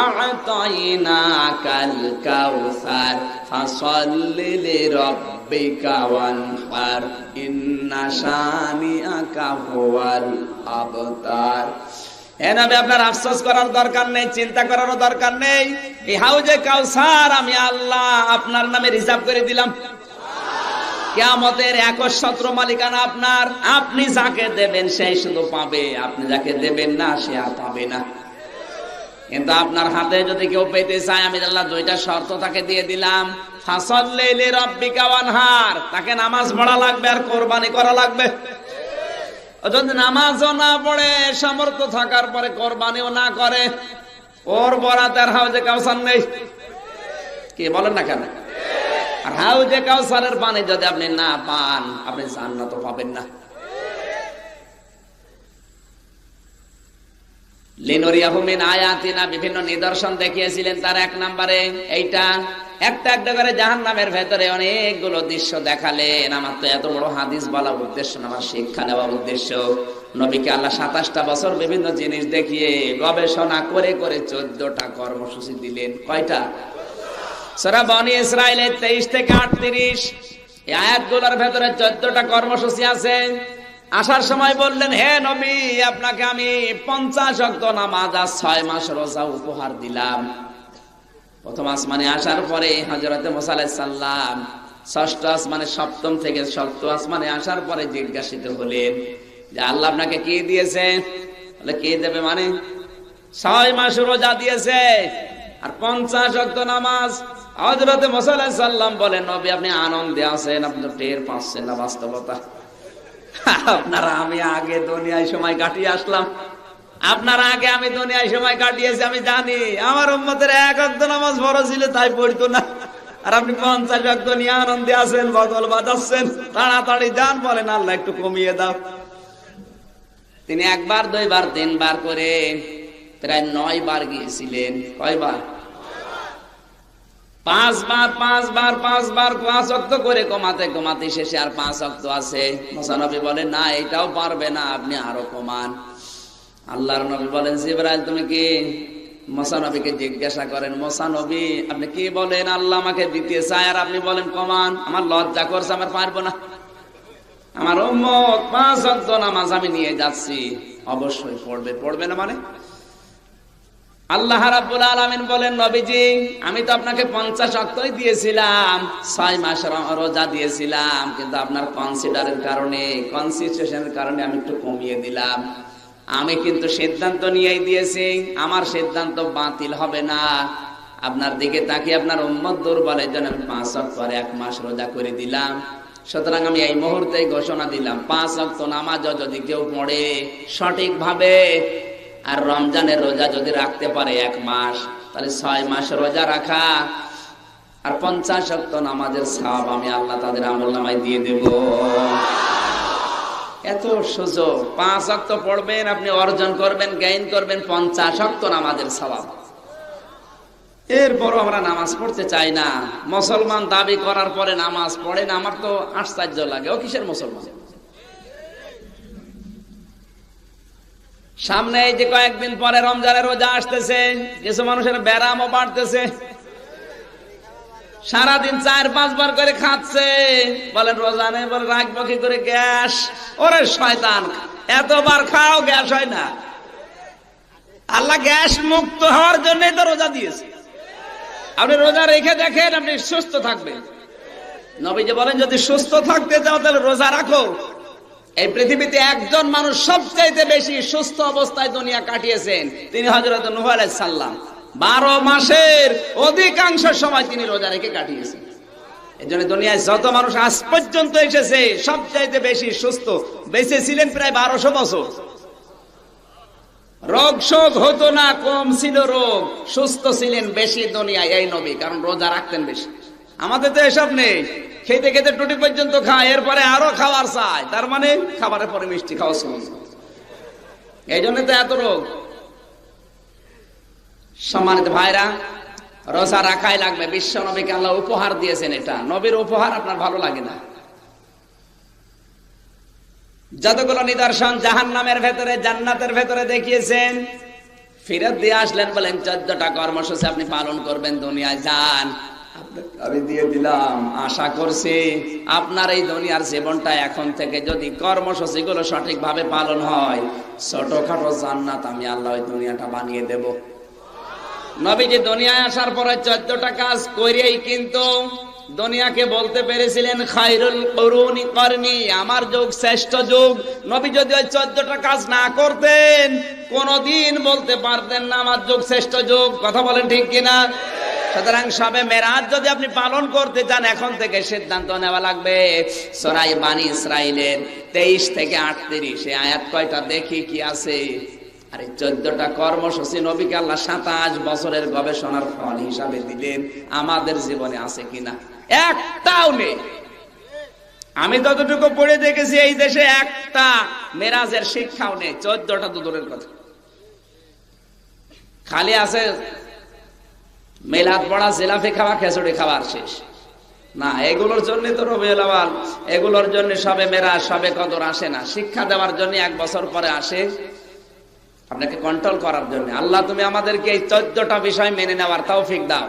আ'তাইনাকাল কাউসার ফাসাল্লি লিরাব্বিকা ওয়ানহার ইন্না শানিআকা হুয়াল আবতার। হে নবী, আপনার আফসোস করার দরকার নেই, চিন্তা করারও দরকার নেই। এই হাউজে কাউসার আমি আল্লাহ আপনার নামে রিজার্ভ করে দিলাম। কিয়ামতের একচ্ছত্র মালিকানা আপনার। আপনি যাকে দেবেন সেই শুধু পাবে, আপনি যাকে দেবেন না সে আর পাবে না। কিন্তু আপনার হাতে যদি কেউ পেতে চায়, আমি আল্লাহ দুইটা শর্ত তাকে দিয়ে দিলাম। ফাসাল্লি লিরাব্বিকা ওয়ানহার, তাকে নামাজ পড়া লাগবে আর কোরবানি করা লাগবে। যদি নামাজও না পড়ে, সামর্থ্য থাকার পরে কোরবানিও না করে, ওর বরাতের হাউজে কাউসার নেই। কি বলেন না কেন? আর হাউজে কাউসারের পানি যদি আপনি না পান, আপনি জান্নাত পাবেন না। লিনুরিয়াহু মিন আয়াতিনা, বিভিন্ন নিদর্শন দেখিয়েছিলেন। তার এক নম্বরে এইটা, একটা একটা করে জাহান্নামের ভেতরে অনেকগুলো দৃশ্য দেখালেন। আমার তো এত বড় হাদিস বলা উদ্দেশ্য না, আমার শিক্ষা নেওয়া উদ্দেশ্য। নবীকে আল্লাহ 27টা বছর বিভিন্ন জিনিস দেখিয়ে গবেষণা করে করে 14টা কর্মসূচি দিলেন। কয়টা? সূরা বনী ইসরাঈলের 23 থেকে 38 এই আয়াতগুলোর ভেতরে 14টা কর্মসূচি আছে। আসার সময় বললেন, হে নবী, আপনাকে আমি 50 ওয়াক্ত নামাজ আর 6 মাস রোজা উপহার দিলাম। প্রথম আসমানে আসার পরে হযরতে মুসা আলাইহিস সালাম ষষ্ঠ আসমানে, সপ্তম থেকে ষষ্ঠ আসমানে আসার পরে জিজ্ঞাসিত হলেন যে আল্লাহ আপনাকে কি দিয়েছে? বলে, কি দেবে মানে? 6 মাস রোজা দিয়েছে আর 50 ওয়াক্ত নামাজ। হযরতে মুসা আলাইহিস সালাম বলেন, নবী আপনি আনন্দে আছেন, আপনি তো টের পাচ্ছেন না বাস্তবতা। আপনারা আমি আগে দুনিয়ায় সময় কাটিয়ে আসলাম, আপনার আগে আমি দুনিয়ায় সময় কাটিয়েছি, আমি জানি। আমার উম্মতের 1 ওয়াক্ত নামাজ ফরজ ছিল, তাই পড়তো না। আর আপনি 50 ওয়াক্ত নিয়ে আনন্দে আছেন, বদল বাজাচ্ছেন। তাড়াতাড়ি যান, বলেন আল্লাহ একটু কমিয়ে দাও। তিনি 1 বার 2 বার 3 বার করে প্রায় 9 বার গিয়েছিলেন। কয়বার? 5 বার 5 বার 5 বার 5 ওয়াক্ত করে কমাতে কমাতে শেষে আর 5 ওয়াক্ত আছে। মুসা নবী বলেন, না এটাও পারবে না, আপনি আরো কমান। আল্লাহর নবী বলেন, জিবরাইল তুমি কি? মুসা নবীকে জিজ্ঞাসা করেন, মুসা নবী আপনি কি বলেন? আল্লাহ আমাকে দিতে চায় আর আপনি বলেন কমান। আমার লজ্জা করছে, আমার পারবো না। আমার উম্মত 5 ওয়াক্ত নামাজ আমি নিয়ে যাচ্ছি, অবশ্যই পড়বে। পড়বে না মানে? আল্লাহ রাব্বুল আলামিন বলেন, নবীজি আমি তো আপনাকে 50 ওয়াক্তই দিয়েছিলাম, 6 মাস রোজা দিয়েছিলাম, কিন্তু আপনার কনসিডারের কারণে, কনসিডারেশনের কারণে আমি একটু কমিয়ে দিলাম। আমি কিন্তু সিদ্ধান্ত নিয়েই দিয়েছি, আমার সিদ্ধান্ত বাতিল হবে না। আপনার দিকে তাকিয়ে আপনার উম্মত দুর্বলের জন্য আমি 5 ওয়াক্ত পরে 1 মাস রোজা করে দিলাম। সুতরাং আমি এই মুহূর্তেই ঘোষণা দিলাম, 5 ওয়াক্ত নামাজও যদি কেউ পড়ে সঠিকভাবে, আর রমজানের রোজা যদি রাখতে পারে 1 মাস, তাহলে 6 মাস রোজা রাখা আর 50 ওয়াক্ত নামাজের সওয়াব আমি আল্লাহ তাদের আমলনামায় দিয়ে দেব। এত সুযোগ! 5 ওয়াক্ত পড়বেন, আপনি অর্জন করবেন, গেইন করবেন 50 ওয়াক্ত নামাজের সওয়াব। এরপরও আমরা নামাজ পড়তে চাই না। মুসলমান দাবি করার পরে নামাজ পড়ে না, আমার তো আশ্চর্য লাগে। ও কিসের মুসলমান? সামনে এই যে কয়েকদিন পরে রমজানের রোজা আসতেছে, কিছু মানুষের ব্যারামও বাড়তেছে। সারাদিন 4-5 বার করে খাচ্ছে, বলেন রোজা নেই, বলে রাখবো কি করে? গ্যাস! ওরে শয়তান, এতবার খাও গ্যাস হয় না। আল্লাহ গ্যাস মুক্ত হওয়ার জন্যই তো রোজা দিয়েছে। আপনি রোজা রেখে দেখেন, আপনি সুস্থ থাকবেন। নবীজি বলেন, যদি সুস্থ থাকতে চাও তাহলে রোজা রাখো। এই পৃথিবীতে একজন মানুষ সবচাইতে বেশি সুস্থ অবস্থায় দুনিয়া কাটিয়েছেন, তিনি হযরত নূহ আলাইহিস সালাম। 12 মাসের অধিকাংশ সময় তিনি রোজা রেখে কাটিয়েছেন। এজন্য দুনিয়ায় যত মানুষ আজ পর্যন্ত এসেছে, সবচাইতে বেশি সুস্থ বেঁচে ছিলেন প্রায় 1200 বছর। রোগ শোক হতো না, কম ছিল রোগ, সুস্থ ছিলেন বেশি দুনিয়ায় এই নবী, কারণ রোজা রাখতেন বেশি। আমাদের তো এসব নেই, খেতে খেতে টুটি পর্যন্ত খায়, এরপরে আরো খাবার চায়, তার মানে খাবারের পরে মিষ্টি খাওয়া শুরু। এই জন্য তো এত রোগ। সম্মানিত ভাইরা, রোজা রাখাই লাগবে। বিশ্ব নবীকে আল্লাহ উপহার দিয়েছেন, এটা নবীর উপহার। আপনার ভালো লাগে না? যতগুলো নিদর্শন জাহান্নামের ভেতরে জান্নাতের ভেতরে দেখিয়েছেন, ফেরত দিয়ে আসলেন, বলেন 14টা কর্মসূচি আপনি পালন করবেন, দুনিয়ায় যান, আমি দিয়ে দিলাম। আশা করছি আপনার এই দুনিয়ার জীবনটা এখন থেকে যদি কর্মসূচিগুলো সঠিকভাবে পালন হয়, ছোটখাটো জান্নাত আমি আল্লাহ ওই দুনিয়াটা বানিয়ে দেব। নবীজি দুনিয়ায় আসার পরে 14টা কাজ করেই কিন্তু দুনিয়াকে বলতে পেরেছিলেন খায়রুল কুরুনি করনি, আমার যুগ শ্রেষ্ঠ যুগ। নবী যদি ওই 14টা কাজ না করতেন, কোনদিন বলতে পারতেন না আমার যুগ শ্রেষ্ঠ যুগ। কথা বলেন ঠিক কিনা? সুতরাং শবে মেরাজ যদি আপনি পালন করতে চান, এখন থেকে সিদ্ধান্ত নেওয়া লাগবে। সূরা বানী ইসরাইলের 23 থেকে 38 এই আয়াত কয়টা দেখি কি আছে। আর এই 14টা কর্মসূচি নবীকে আল্লাহ 27 বছরের গবেষণার ফল হিসাবে দিলেন, আমাদের জীবনে আছে কিনা? একটাও নেই। আমি যতটুকু পড়ে দেখেছি এই দেশে একটা মেরাজের শিক্ষাও নেই। 14টা তো দূরের কথা, খালি আছে মিলাদ পড়া, জিলাপি খাওয়া, খিচুড়ি খাওয়ার শেষ। না, এগুলোর জন্য তো রবিউল আউয়াল, এগুলোর জন্য সবে মেরাজ, সবে কদর আসে না। শিক্ষা দেওয়ার জন্য 1 বছর পরে আসে, আপনাকে কন্ট্রোল করার জন্য। আল্লাহ তুমি আমাদেরকে এই 14টা বিষয় মেনে নেওয়ার তৌফিক দাও।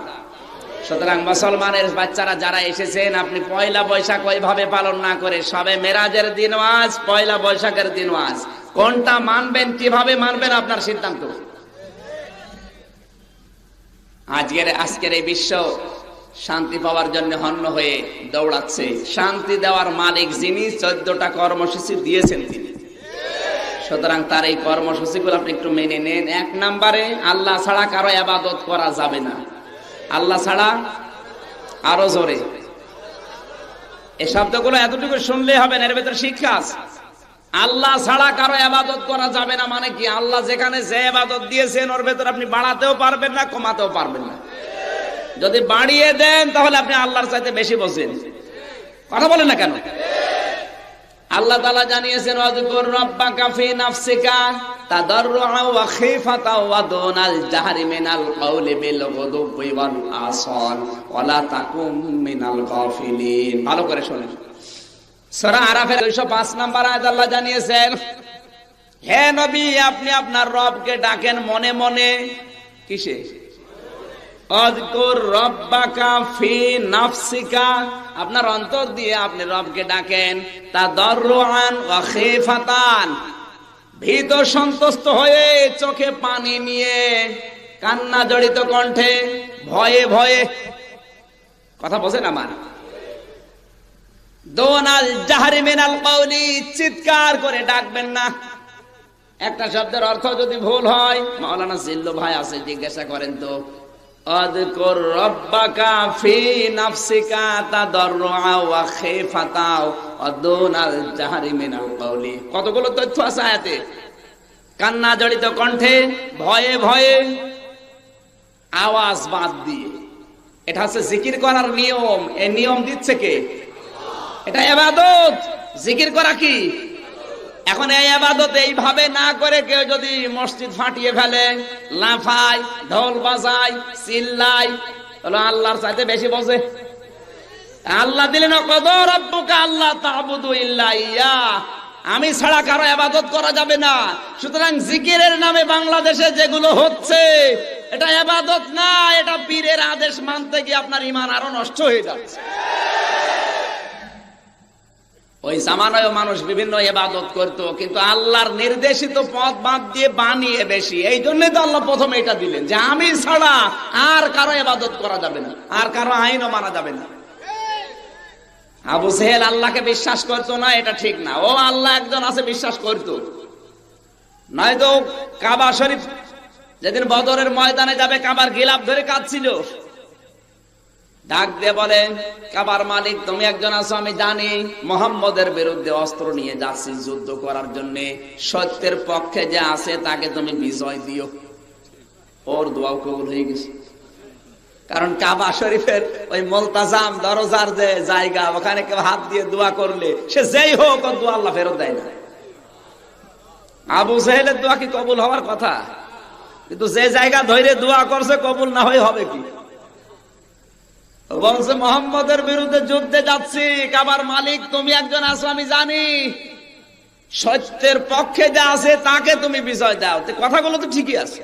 সুতরাং মুসলমানের বাচ্চারা যারা এসেছেন, আপনি পয়লা বৈশাখ ওইভাবে পালন না করে সবে মেরাজের দিন আজ, পয়লা বৈশাখের দিন আজ, কোনটা মানবেন, কিভাবে মানবেন, আপনার সিদ্ধান্ত। আজকের এই বিশ্ব শান্তি পাওয়ার জন্য হন্য হয়ে দৌড়াচ্ছে। শান্তি দেওয়ার মালিক যিনি, 14টা কর্মসূচি দিয়েছেন তিনি। সুতরাং তার এই কর্মসূচিগুলো আপনি একটু মেনে নেন। 1 নম্বরে, আল্লাহ ছাড়া কারো ইবাদত করা যাবে না। আল্লাহ ছাড়া, আরো জোরে, এই শব্দগুলো এতটুকু শুনলে হবে না, এর ভেতরে শিক্ষা আছে। আল্লাহ ছাড়া কারো ইবাদত করা যাবে না মানে কি? আল্লাহ যেখানে যে ইবাদত দিয়েছেন ওর ভেতর আপনি বাড়াতেও পারবেন না, কমাতেও পারবেন না। যদি বাড়িয়ে দেন তাহলে আপনি আল্লাহর চাইতে বেশি বোঝেন। কথা বলেন না কেন? আল্লাহ তাআলা জানিয়েছেন, ওয়াযকুর রাব্বাকা ফি নাফসিকা তাদাররুআ ওয়া খিফাতা ওয়া দুনাল জাহরি মিনাল কাওলি বিল গুদুবি ওয়াল আসাল ওয়া লা তাকুম মিনাল গাফিলিন। ভালো করে শুনুন, সূরা আরাফের 205 নম্বর আয়াত আল্লাহ জানিয়েছেন, হে নবী, আপনি আপনার রবকে ডাকেন মনে মনে। কিসে? ওয়াযকুর রাব্বাকা ফি নাফসিকা, আপনার অন্তর দিয়ে আপনি রবকে ডাকেন। তাদাররুআন ওয়া খিফাতান, ভীত সন্তুষ্ট হয়ে, চোখে পানি নিয়ে, কান্না জড়িত কণ্ঠে, ভয়ে ভয়ে। কথা বোঝেন আমার? দুনাল জাহরি মিনাল কাওলি, চিৎকার করে ডাকবেন না। একটা শব্দের অর্থ যদি ভুল হয়, মাওলানা জিল্লু ভাই আছে, জিজ্ঞাসা করেন তো। ওয়াযকুর রাব্বাকা ফি নাফসিকা তাদাররুআ ওয়া খিফাতা ওয়া দুনাল জাহরি মিনাল কাওলি। কতগুলো তথ্য আছে আয়াতে। কান্না জড়িত কণ্ঠে, ভয়ে ভয়ে, আওয়াজ বাদ দিয়ে। এটা হচ্ছে জিকির করার নিয়ম। এই নিয়ম দিচ্ছে কে? এটা ইবাদত। জিকির করা কি? এখন এই ইবাদত এইভাবে না করে কেউ যদি মসজিদ ফাটিয়ে ফেলে, লাফায়, ঢোল বাজায়, চিল্লায়, তাহলে আল্লাহর চাইতে বেশি বোঝে। আল্লাহ দিলেন ওয়াকদা রাব্বুকা আল্লা তা'বুদু ইল্লা ইয়া, আমি ছাড়া কারো ইবাদত করা যাবে না। সুতরাং জিকিরের নামে বাংলাদেশে যেগুলো হচ্ছে, এটা ইবাদত না, এটা পীরের আদেশ মানতে গিয়ে আপনার ঈমান আরো নষ্ট হয়ে যাচ্ছে। ওই জামানায় মানুষ বিভিন্ন ইবাদত করত, কিন্তু আল্লাহর নির্দেশিত পথ বাদ দিয়ে বানিয়ে বেশি। এই জন্যই তো আল্লাহ প্রথমে এটা দিলেন যে আমি ছাড়া আর কারো ইবাদত করা যাবে না, আর কারো আইনও মানা যাবে না। আবু জেহেল আল্লাহকে বিশ্বাস করতো না, এটা ঠিক না। ও আল্লাহ একজন আছে বিশ্বাস করতো, নয়তো কাবা শরীফ যেদিন বদরের ময়দানে যাবে, কাবার গিলাফ ধরে কাঁদছিল, ডাক দিয়ে বলে, কাবার মালিক তুমি একজন আছো, আমি জানি মুহাম্মদের বিরুদ্ধে অস্ত্র নিয়ে যাচ্ছি যুদ্ধ করার জন্য, সত্যের পক্ষে যে আছে তাকে তুমি বিজয় দিও। ওর দোয়াও কবুল হয়ে গেছে। কারণ কাবা শরীফের ওই মুলতাজাম দরজার যে জায়গা, ওখানে কেউ হাত দিয়ে দোয়া করলে সে যেই হোক, ওর দোয়া আল্লাহ ফেরত দেয় না। আবু জেহেলের দোয়া কি কবুল হওয়ার কথা? কিন্তু যে জায়গা ধরে দোয়া করছে, কবুল না হয়ে হবে কি? বলছে মুহাম্মদের বিরুদ্ধে যুদ্ধে যাচ্ছি, কাবার মালিক তুমি একজন আছো আমি জানি, সত্যের পক্ষে যা আছে তাকে তুমি বিজয় দাও। কথাগুলো তো ঠিকই আছে।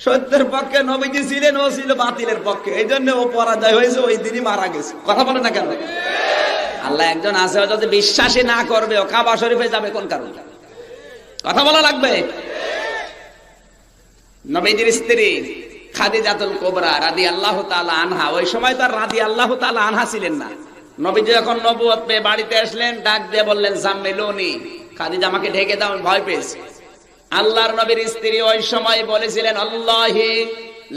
সত্যের পক্ষে নবীজি ছিলেন, ও ছিল বাতিলের পক্ষে, এই জন্য ও পরাজয় হয়েছে, ওই দিনই মারা গেছে। কথা বলে না কেন? আল্লাহ একজন আছে, ও যদি বিশ্বাসী না করবে ও কাবা শরীফে যাবে কোন কারণে? কথা বলা লাগবে। নবীজির স্ত্রী খাদিজাতুল কুবরা রাদিয়াল্লাহু তাআলা আনহা, ওই সময় তো রাদিয়াল্লাহু তাআলা আনহা ছিলেন না। নবীজি যখন নবুয়ত পেয়ে বাড়িতে আসলেন, ডাক দিয়ে বললেন জাম্মিলুনি, খাদিজা আমাকে ঢেকে দাও, আমি ভয় পেয়েছি। আল্লাহর নবীর স্ত্রী ওই সময় বলেছিলেন আল্লাহি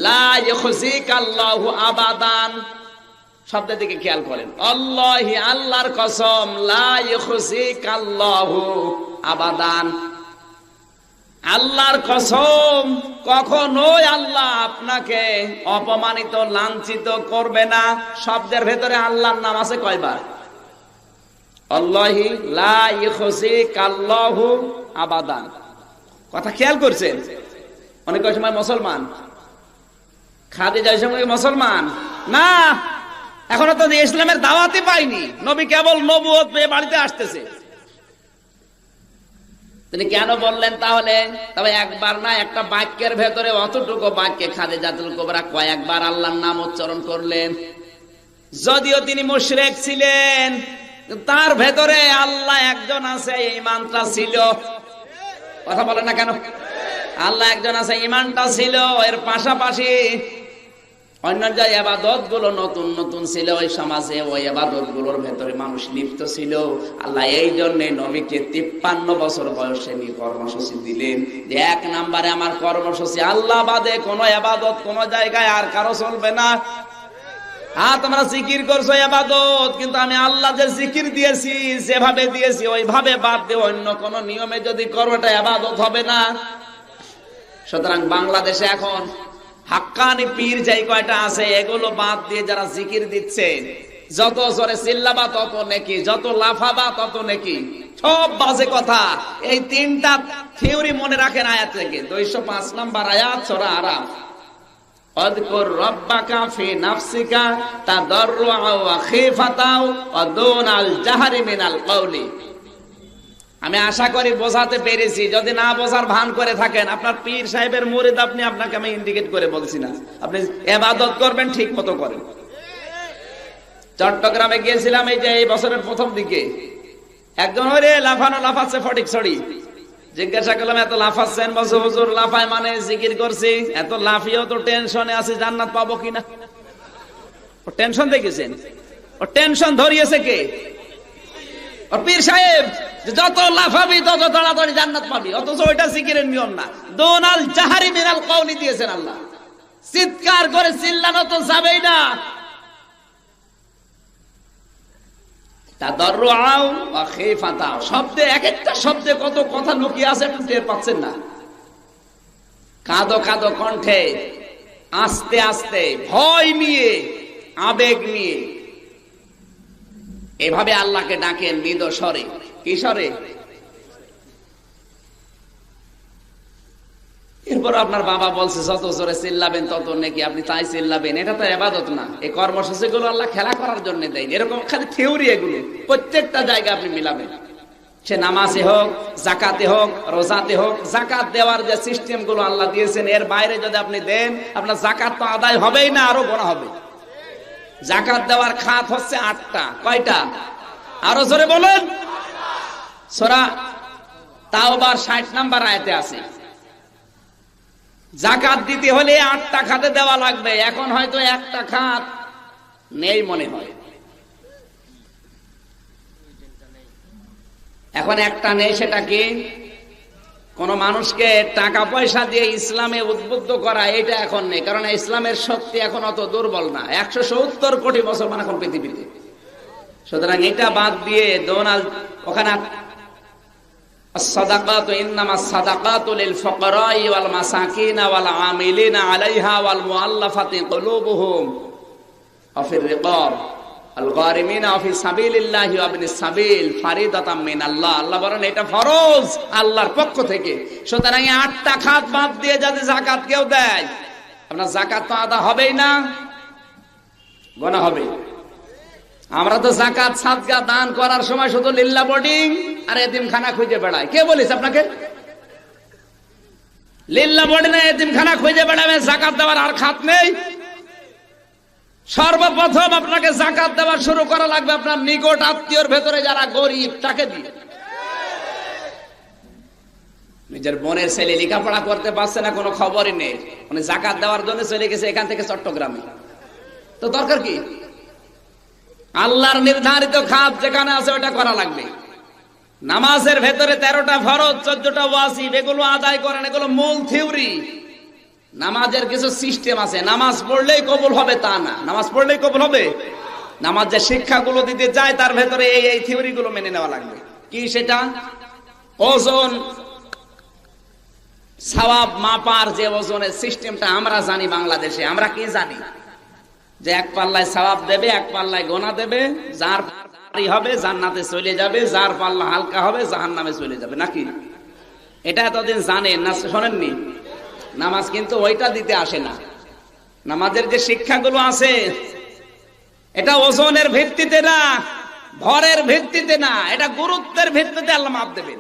লা ইখজিকাল্লাহু আবাদান। শব্দের দিকে খেয়াল করেন, আল্লাহি, আল্লাহর কসম, লা ইখজিকাল্লাহু আবাদান, আল্লাহর কসম, কখনোই আল্লাহ আপনাকে অপমানিত লাঞ্ছিত করবে না। শব্দের ভেতরে আল্লাহর নাম আছে কয়বার? আল্লাহি লা ইখজিকাল্লাহু আবাদান। কথা খেয়াল করছেন? অনেক সময় মুসলমান, খাদিজা ওই সময় মুসলমান না, এখনো তো ইসলামের দাওয়াতই পাইনি। নবী কেবল নবুয়ত পেয়ে বাড়িতে আসতেছে। তিনি কেন বললেন তাহলে? তবে একবার না, একটা বাক্যের ভেতরে অতটুকু বাক্যে খাদিজাতুল কুবরা কয়েকবার আল্লাহর নাম উচ্চারণ করলেন। যদিও তিনি মুশরিক ছিলেন, তার ভেতরে আল্লাহ একজন আছে, এই ইমানটা ছিল। কথা বলেন না কেন? আল্লাহ একজন আছে, ইমানটা ছিল। এর পাশাপাশি অন্য যে ইবাদত গুলো নতুন নতুন ছিল ওই সমাজে, ওই ইবাদত গুলোর ভেতরে মানুষ লিপ্ত ছিল। আল্লাহ এই জন্য নবীকে 53 বছর বয়সে নিয়ে কর্মসূচি দিলেন যে 1 নম্বরে আমার কর্মসূচি, আল্লাহ বাদে কোন ইবাদত কোন জায়গায় আর কারো চলবে না। তোমরা জিকির করছো ইবাদত, কিন্তু আমি আল্লাহ যে জিকির দিয়েছি, যেভাবে দিয়েছি ওইভাবে বাদ দিয়ে অন্য কোন নিয়মে যদি করো এটা ইবাদত হবে না। সুতরাং বাংলাদেশে এখন হাক্কানি পীর যাই কয়টা আছে, এগুলো বাদ দিয়ে যারা জিকির দিচ্ছে, যত জোরে চিল্লাবা তত নেকি, যত লাফাবা তত নেকি, সব বাজে কথা। এই 3টা থিওরি মনে রাখেন আয়াত থেকে। 205 নম্বর আয়াত সূরা আরাফ, আযকুর রাব্বাকা ফি নাফসিকা তাদাররুআ ওয়া খিফাতাও ওয়া দুনাল জাহরি মিনাল কওলি। আমি আশা করি বোঝাতে পেরেছি। যদি না বোঝার ভান করে থাকেন, আপনার পীর সাহেবের মুরিদ আপনি, আপনাকে আমি ইন্ডিকেট করে বলছি না, আপনি ইবাদত করবেন ঠিক মতো করেন। চট্টগ্রামে গিয়েছিলাম এই যে এই বছরের প্রথম দিকে, একজন ওরে লাফাচ্ছে ফটিক ছড়ি। জিজ্ঞাসা করলাম এত লাফাচ্ছেন? বলছে হুজুর লাফায় মানে জিকির করছি, এত লাফিয়েও তো টেনশনে আছি জান্নাত পাবো কিনা। ও টেনশন দেখেছেন? ও টেনশন ধরিয়েছে কে? ও পীর সাহেব। যত লাফাবি তত তাড়াতাড়ি জান্নাত পাবি, অথচ ওইটা জিকিরের নিয়ম না। দুনাল জাহরি মিনাল কওলি দিয়েছেন আল্লাহ। চিৎকার করে চিল্লানো তো যাবেই না। তাদাররুআ ওয়া খিফাতাও, শব্দে এক একটা শব্দে কত কথা লুকিয়ে আছে আপনি টের পাচ্ছেন না। কাঁদো কাঁদো কণ্ঠে, আস্তে আস্তে, ভয় নিয়ে, আবেগ নিয়ে এভাবে আল্লাহকে ডাকেন মৃদু স্বরে। কি স্বরে? এরপর আপনার বাবা বলছে যত জোরে চিল্লাবেন তত নাকি, আপনি তাই চিল্লাবেন। এটা তো ইবাদত না। এই কর্মসূচি গুলো আল্লাহ খেলা করার জন্য দেয়নি। এরকম খালি থিওরি এগুলো, প্রত্যেকটা জায়গায় আপনি মিলাবেন। সে নামাজে হোক, জাকাতে হোক, রোজাতে হোক, জাকাত দেওয়ার যে সিস্টেম গুলো আল্লাহ দিয়েছেন, এর বাইরে যদি আপনি দেন, আপনার জাকাত তো আদায় হবেই না, আরো গোনা হবে। জাকাত দেওয়ার খাত হচ্ছে 8টা। কয়টা? আরো জোরে বলেন। সূরা তাওবার 60 নম্বর আয়াতে আছে, জাকাত দিতে হলে 8টা খাতে দেওয়া লাগবে। এখন হয়তো একটা খাত নেই মনে হয়, এখন একটা নেই। সেটা কি? কোন মানুষকে টাকা পয়সা দিয়ে ইসলামে উদ্বুদ্ধ করা, এটা এখন নেই। কারণ ইসলামের শক্তি এখন অত দুর্বল না। 170 কোটি মুসলমান এখন পৃথিবীতে। সুতরাং এটা বাদ দিয়ে দোনাল ওখানে الصدقات إنما الصدقات للفقراء والمساكين والعاملين عليها والمؤلفة قلوبهم وفي الرقاب الغارمين وفي سبيل الله وابن السبيل فريضة من الله। আল্লাহ বলেন এটা ফরজ আল্লাহর পক্ষ থেকে। সুতরাং 8টা খাত বাদ দিয়ে যদি যাকাত কেউ দেয়, আপনার যাকাত তো আদা হবেই না, গোনা হবে। আমরা তো যাকাত সাদকা দান করার সময় শুধু লিল্লাহ বোর্ডিং আর এতিমখানা খুঁজে বেড়াই। কে বলেছে আপনাকে? লিল্লাহ বোর্ডিং আর এতিমখানা খুঁজে বেড়াবে, যাকাত দেওয়ার আর খাত নেই। সর্বপ্রথম আপনাকে যাকাত দেওয়া শুরু করা লাগবে আপনার নিকট আত্মীয়র ভেতরে যারা গরিব, তাকে দিয়ে। নিজের বোনের ছেলে লেখাপড়া করতে পারছে না, কোনো খবরই নেই, মানে যাকাত দেওয়ার জন্য চলে গেছে এখান থেকে চট্টগ্রামে, তো দরকার কি? আল্লাহর নির্ধারিত খাত যেখানে আছে ওটা করা লাগবে। নামাজের ভেতরে 13টা ফরজ, 14টা ওয়াজিব, এগুলো আদায় করেন, এগুলো মূল থিওরি। নামাজের কিছু সিস্টেম আছে, নামাজ পড়লেই কবুল হবে তা না। নামাজ পড়লেই কবুল হবে? নামাজ যে শিক্ষাগুলো দিতে যায় তার ভেতরে এই থিওরি গুলো মেনে নেওয়া লাগবে। কি সেটা? ওজন, সওয়াব মাপার যে ওজনের সিস্টেমটা আমরা জানি বাংলাদেশে, আমরা কি জানি? যে এক পাল্লায় সওয়াব দেবে, এক পাল্লায় গোনা দেবে, যার ভারী হবে জান্নাতে চলে যাবে, যার পাল্লা হালকা হবে জাহান্নামে চলে যাবে, নাকি? এটা এতদিন জানেন না, শোনেননি? নামাজ কিন্তু ওইটা দিতে আসে না। নামাজের যে শিক্ষাগুলো আছে এটা ওজনের ভিত্তিতে না, ভরের ভিত্তিতে না, এটা গুরুত্বের ভিত্তিতে আল্লাহ মাপ দেবেন।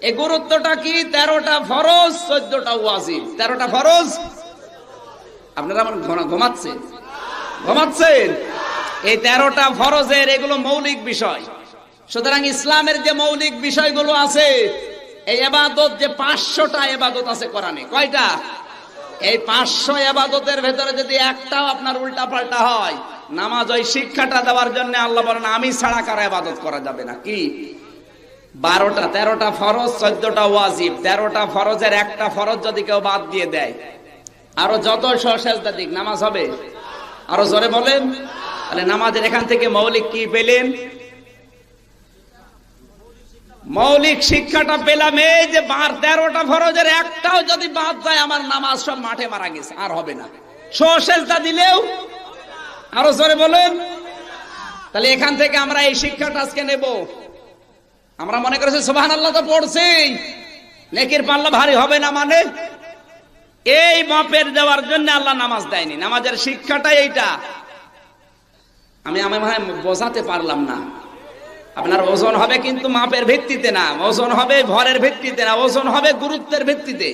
এই গুরুত্বটা কি? 13টা ফরজ, 14টা ওয়াজিব। 13টা ফরজ। আপনারা আমার ঘুমাচ্ছেন? এই 13টা ফরজের এগুলো মৌলিক বিষয়। সুতরাং ইসলামের যে মৌলিক বিষয়গুলো আছে, এই ইবাদত যে 500টা ইবাদত আছে কোরআনে, কয়টা? এই 500 ইবাদতের ভেতরে যদি একটাও আপনার উল্টা পাল্টা হয়, নামাজ ওই শিক্ষাটা দেওয়ার জন্য আল্লাহ বলেন আমি ছাড়া কারো ইবাদত করা যাবে না। কি? 12টা, 13টা ফরজ, 14টা ওয়াজিব। 13টা ফরজের একটা ফরজ যদি কেউ বাদ দিয়ে দেয়, আরো যত সেজদা দিক, নামাজ হবে? আরো জোরে বলেন। তাহলে নামাজের এখান থেকে মৌলিক কি পেলেন? মৌলিক শিক্ষাটা পেলাম এই যে 13টা ফরজের একটাও যদি বাদ যায় আমার নামাজ সব মাঠে মারা গেছে, আর হবে না। সেজদা দিলেও, আরো জোরে বলেন। তাহলে এখান থেকে আমরা এই শিক্ষাটা আজকে নেব। আমরা মনে করেছি সুবহানাল্লাহ তো পড়ছি, নেকির পাল্লা ভারী হবে না, মানে এই মাপের দেওয়ার জন্য আল্লাহ নামাজ দেয়নি। নামাজের শিক্ষাটা এইটা। আমি বোঝাতে পারলাম না। আপনার ওজন হবে কিন্তু মাপের ভিত্তিতে না, ওজন হবে ভরের ভিত্তিতে না, ওজন হবে গুরুত্বের ভিত্তিতে।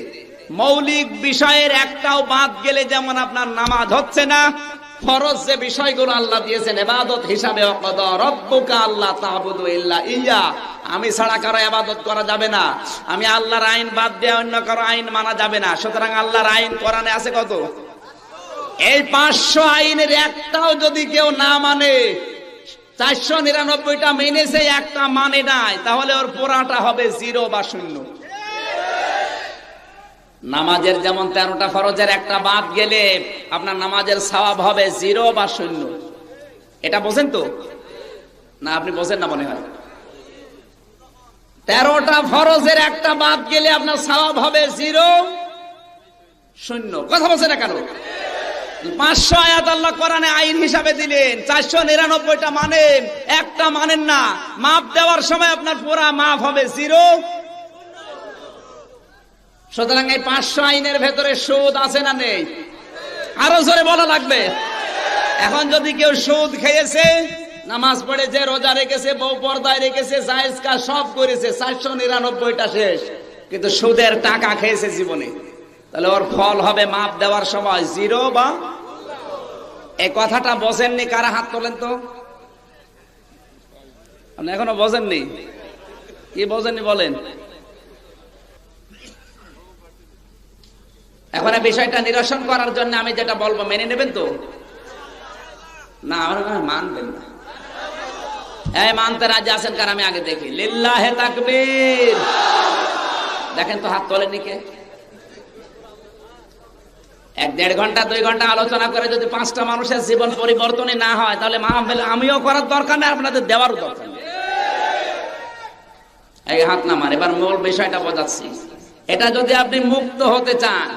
মৌলিক বিষয়ের একটাও বাদ গেলে যেমন আপনার নামাজ হচ্ছে না, ফরজ যে বিষয়গুলো আল্লাহ দিয়েছেন ইবাদত হিসাবে, ওয়াকাদা রাব্বুকা আল্লা তা'বুদু ইল্লা ইয়্যা, আমি ছাড়া কারো ইবাদত করা যাবে না। আমি আল্লাহর আইন বাদ দিয়ে অন্য কারো আইন মানা যাবে না। সুতরাং আল্লাহর আইন কোরআনে আছে কত? এই 500 আইনের একটাও যদি কেউ না মানে, 499টা মেনেছে, একটা মানে নাই, তাহলে ওর পুরাটা হবে 0 বা 0। নামাজের যেমন 13টা ফরজের একটা বাদ গেলে আপনার নামাজের সওয়াব হবে 0 বা 0। এটা বোঝেন তো? না আপনি বোঝেন না মনে হয়। 13টা ফরজের একটা বাদ গেলে আপনার সওয়াব হবে 0, 0। কথা বলছেন না কেন? 500 আয়াত আল্লাহ কোরআনে আইন হিসাবে দিলেন, 499টা মানেন, একটা মানেন না। মাপ দেওয়ার সময় আপনার পুরা মাপ হবে 0। সুতরাং এই 500 আইনের ভেতরে সুদ আছে না নেই? আরো জোরে বলা লাগবে। এখন যদি কেউ সুদ খেয়েছে, নামাজ পড়েছে, রোজা রেখেছে, বউ পর্দায় রেখেছে, জায়েজ কাজ সব করেছে, 499টা শেষ, কিন্তু সুদের টাকা খেয়েছে জীবনে, তাহলে ওর ফল হবে মাপ দেওয়ার সময় 0 বা। এই কথাটা বোঝেননি? কারা হাত তোলেন তো? আপনি এখনো বোঝেননি? কি বোঝেননি বলেন? এখন এই বিষয়টা নিরসন করার জন্য আমি যেটা বলবো মেনে নেবেন তো? না আমার মানবেন না। এই মানতে রাজি আছেন কার? আমি আগে দেখি। লিল্লাহে তাকবীর। দেখেন তো হাত তোলেননি কে? 1-1.5 ঘন্টা 2 ঘন্টা আলোচনা করে যদি 5টা মানুষের জীবন পরিবর্তনই না হয়, তাহলে মাহফিল আমিও করার দরকার নেই, আপনাদের দেওয়ারও দরকার নেই। এই হাত নামান। এবার মূল বিষয়টা বোঝাচ্ছি। এটা যদি আপনি মুক্ত হতে চান,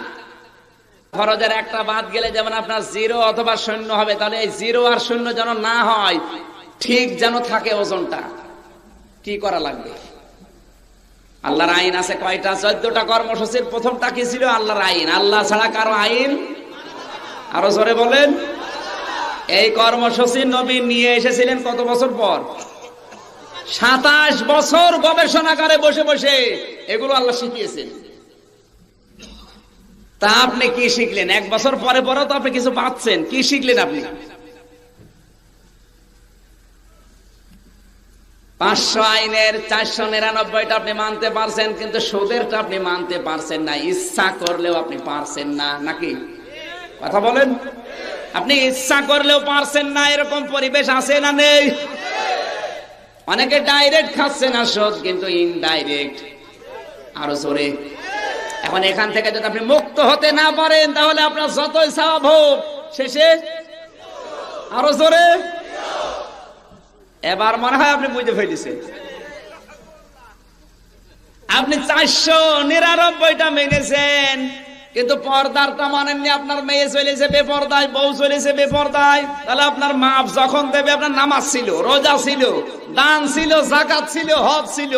ফরজের একটা বাদ গেলে যেমন আপনার 0 অথবা 0 হবে, তাহলে এই 0 আর 0 যেন না হয়, ঠিক যেন থাকে ওজনটা, কি করা লাগবে? আল্লাহর আইন আছে কয়টা? 14টা কর্মসূচির প্রথমটা কি ছিল? আল্লাহর আইন। আল্লাহ ছাড়া কারো আইন, আরো জোরে বলেন, এই কর্মসূচি নবী নিয়ে এসেছিলেন কত বছর পর? 27 বছর গবেষণাগারে বসে বসে এগুলো আল্লাহ শিখিয়েছেন। তা আপনি কি শিখলেন? 1 বছর পরে পরে তো আপনি কিছু পাচ্ছেন, কি শিখলেন আপনি? 500 আইনের 499টা আপনি মানতে পারছেন, কিন্তু সুদেরটা আপনি মানতে পারছেন না। ইচ্ছা করলেও আপনি পারছেন না, নাকি? কথা বলেন। আপনি ইচ্ছা করলেও পারছেন না, এরকম পরিবেশ আছে না নেই? অনেকে ডাইরেক্ট খাচ্ছে না সুদ, কিন্তু ইনডাইরেক্ট আরো জোরে। এখন এখান থেকে যদি আপনি মুক্ত হতে না পারেন, তাহলে আপনার যতই সওয়াব হোক শেষে আরো জোরে। এবার মনে হয় আপনি বুঝে ফেলেছেন। আপনি 499টা মেনেছেন, কিন্তু পর্দারটা মানেননি। আপনার মেয়ে চলেছে বেপর্দায়, বউ চলেছে বেপর্দায়। তাহলে আপনার মাপ যখন দেবে, আপনার নামাজ ছিল, রোজা ছিল, দান ছিল, যাকাত ছিল, হজ ছিল,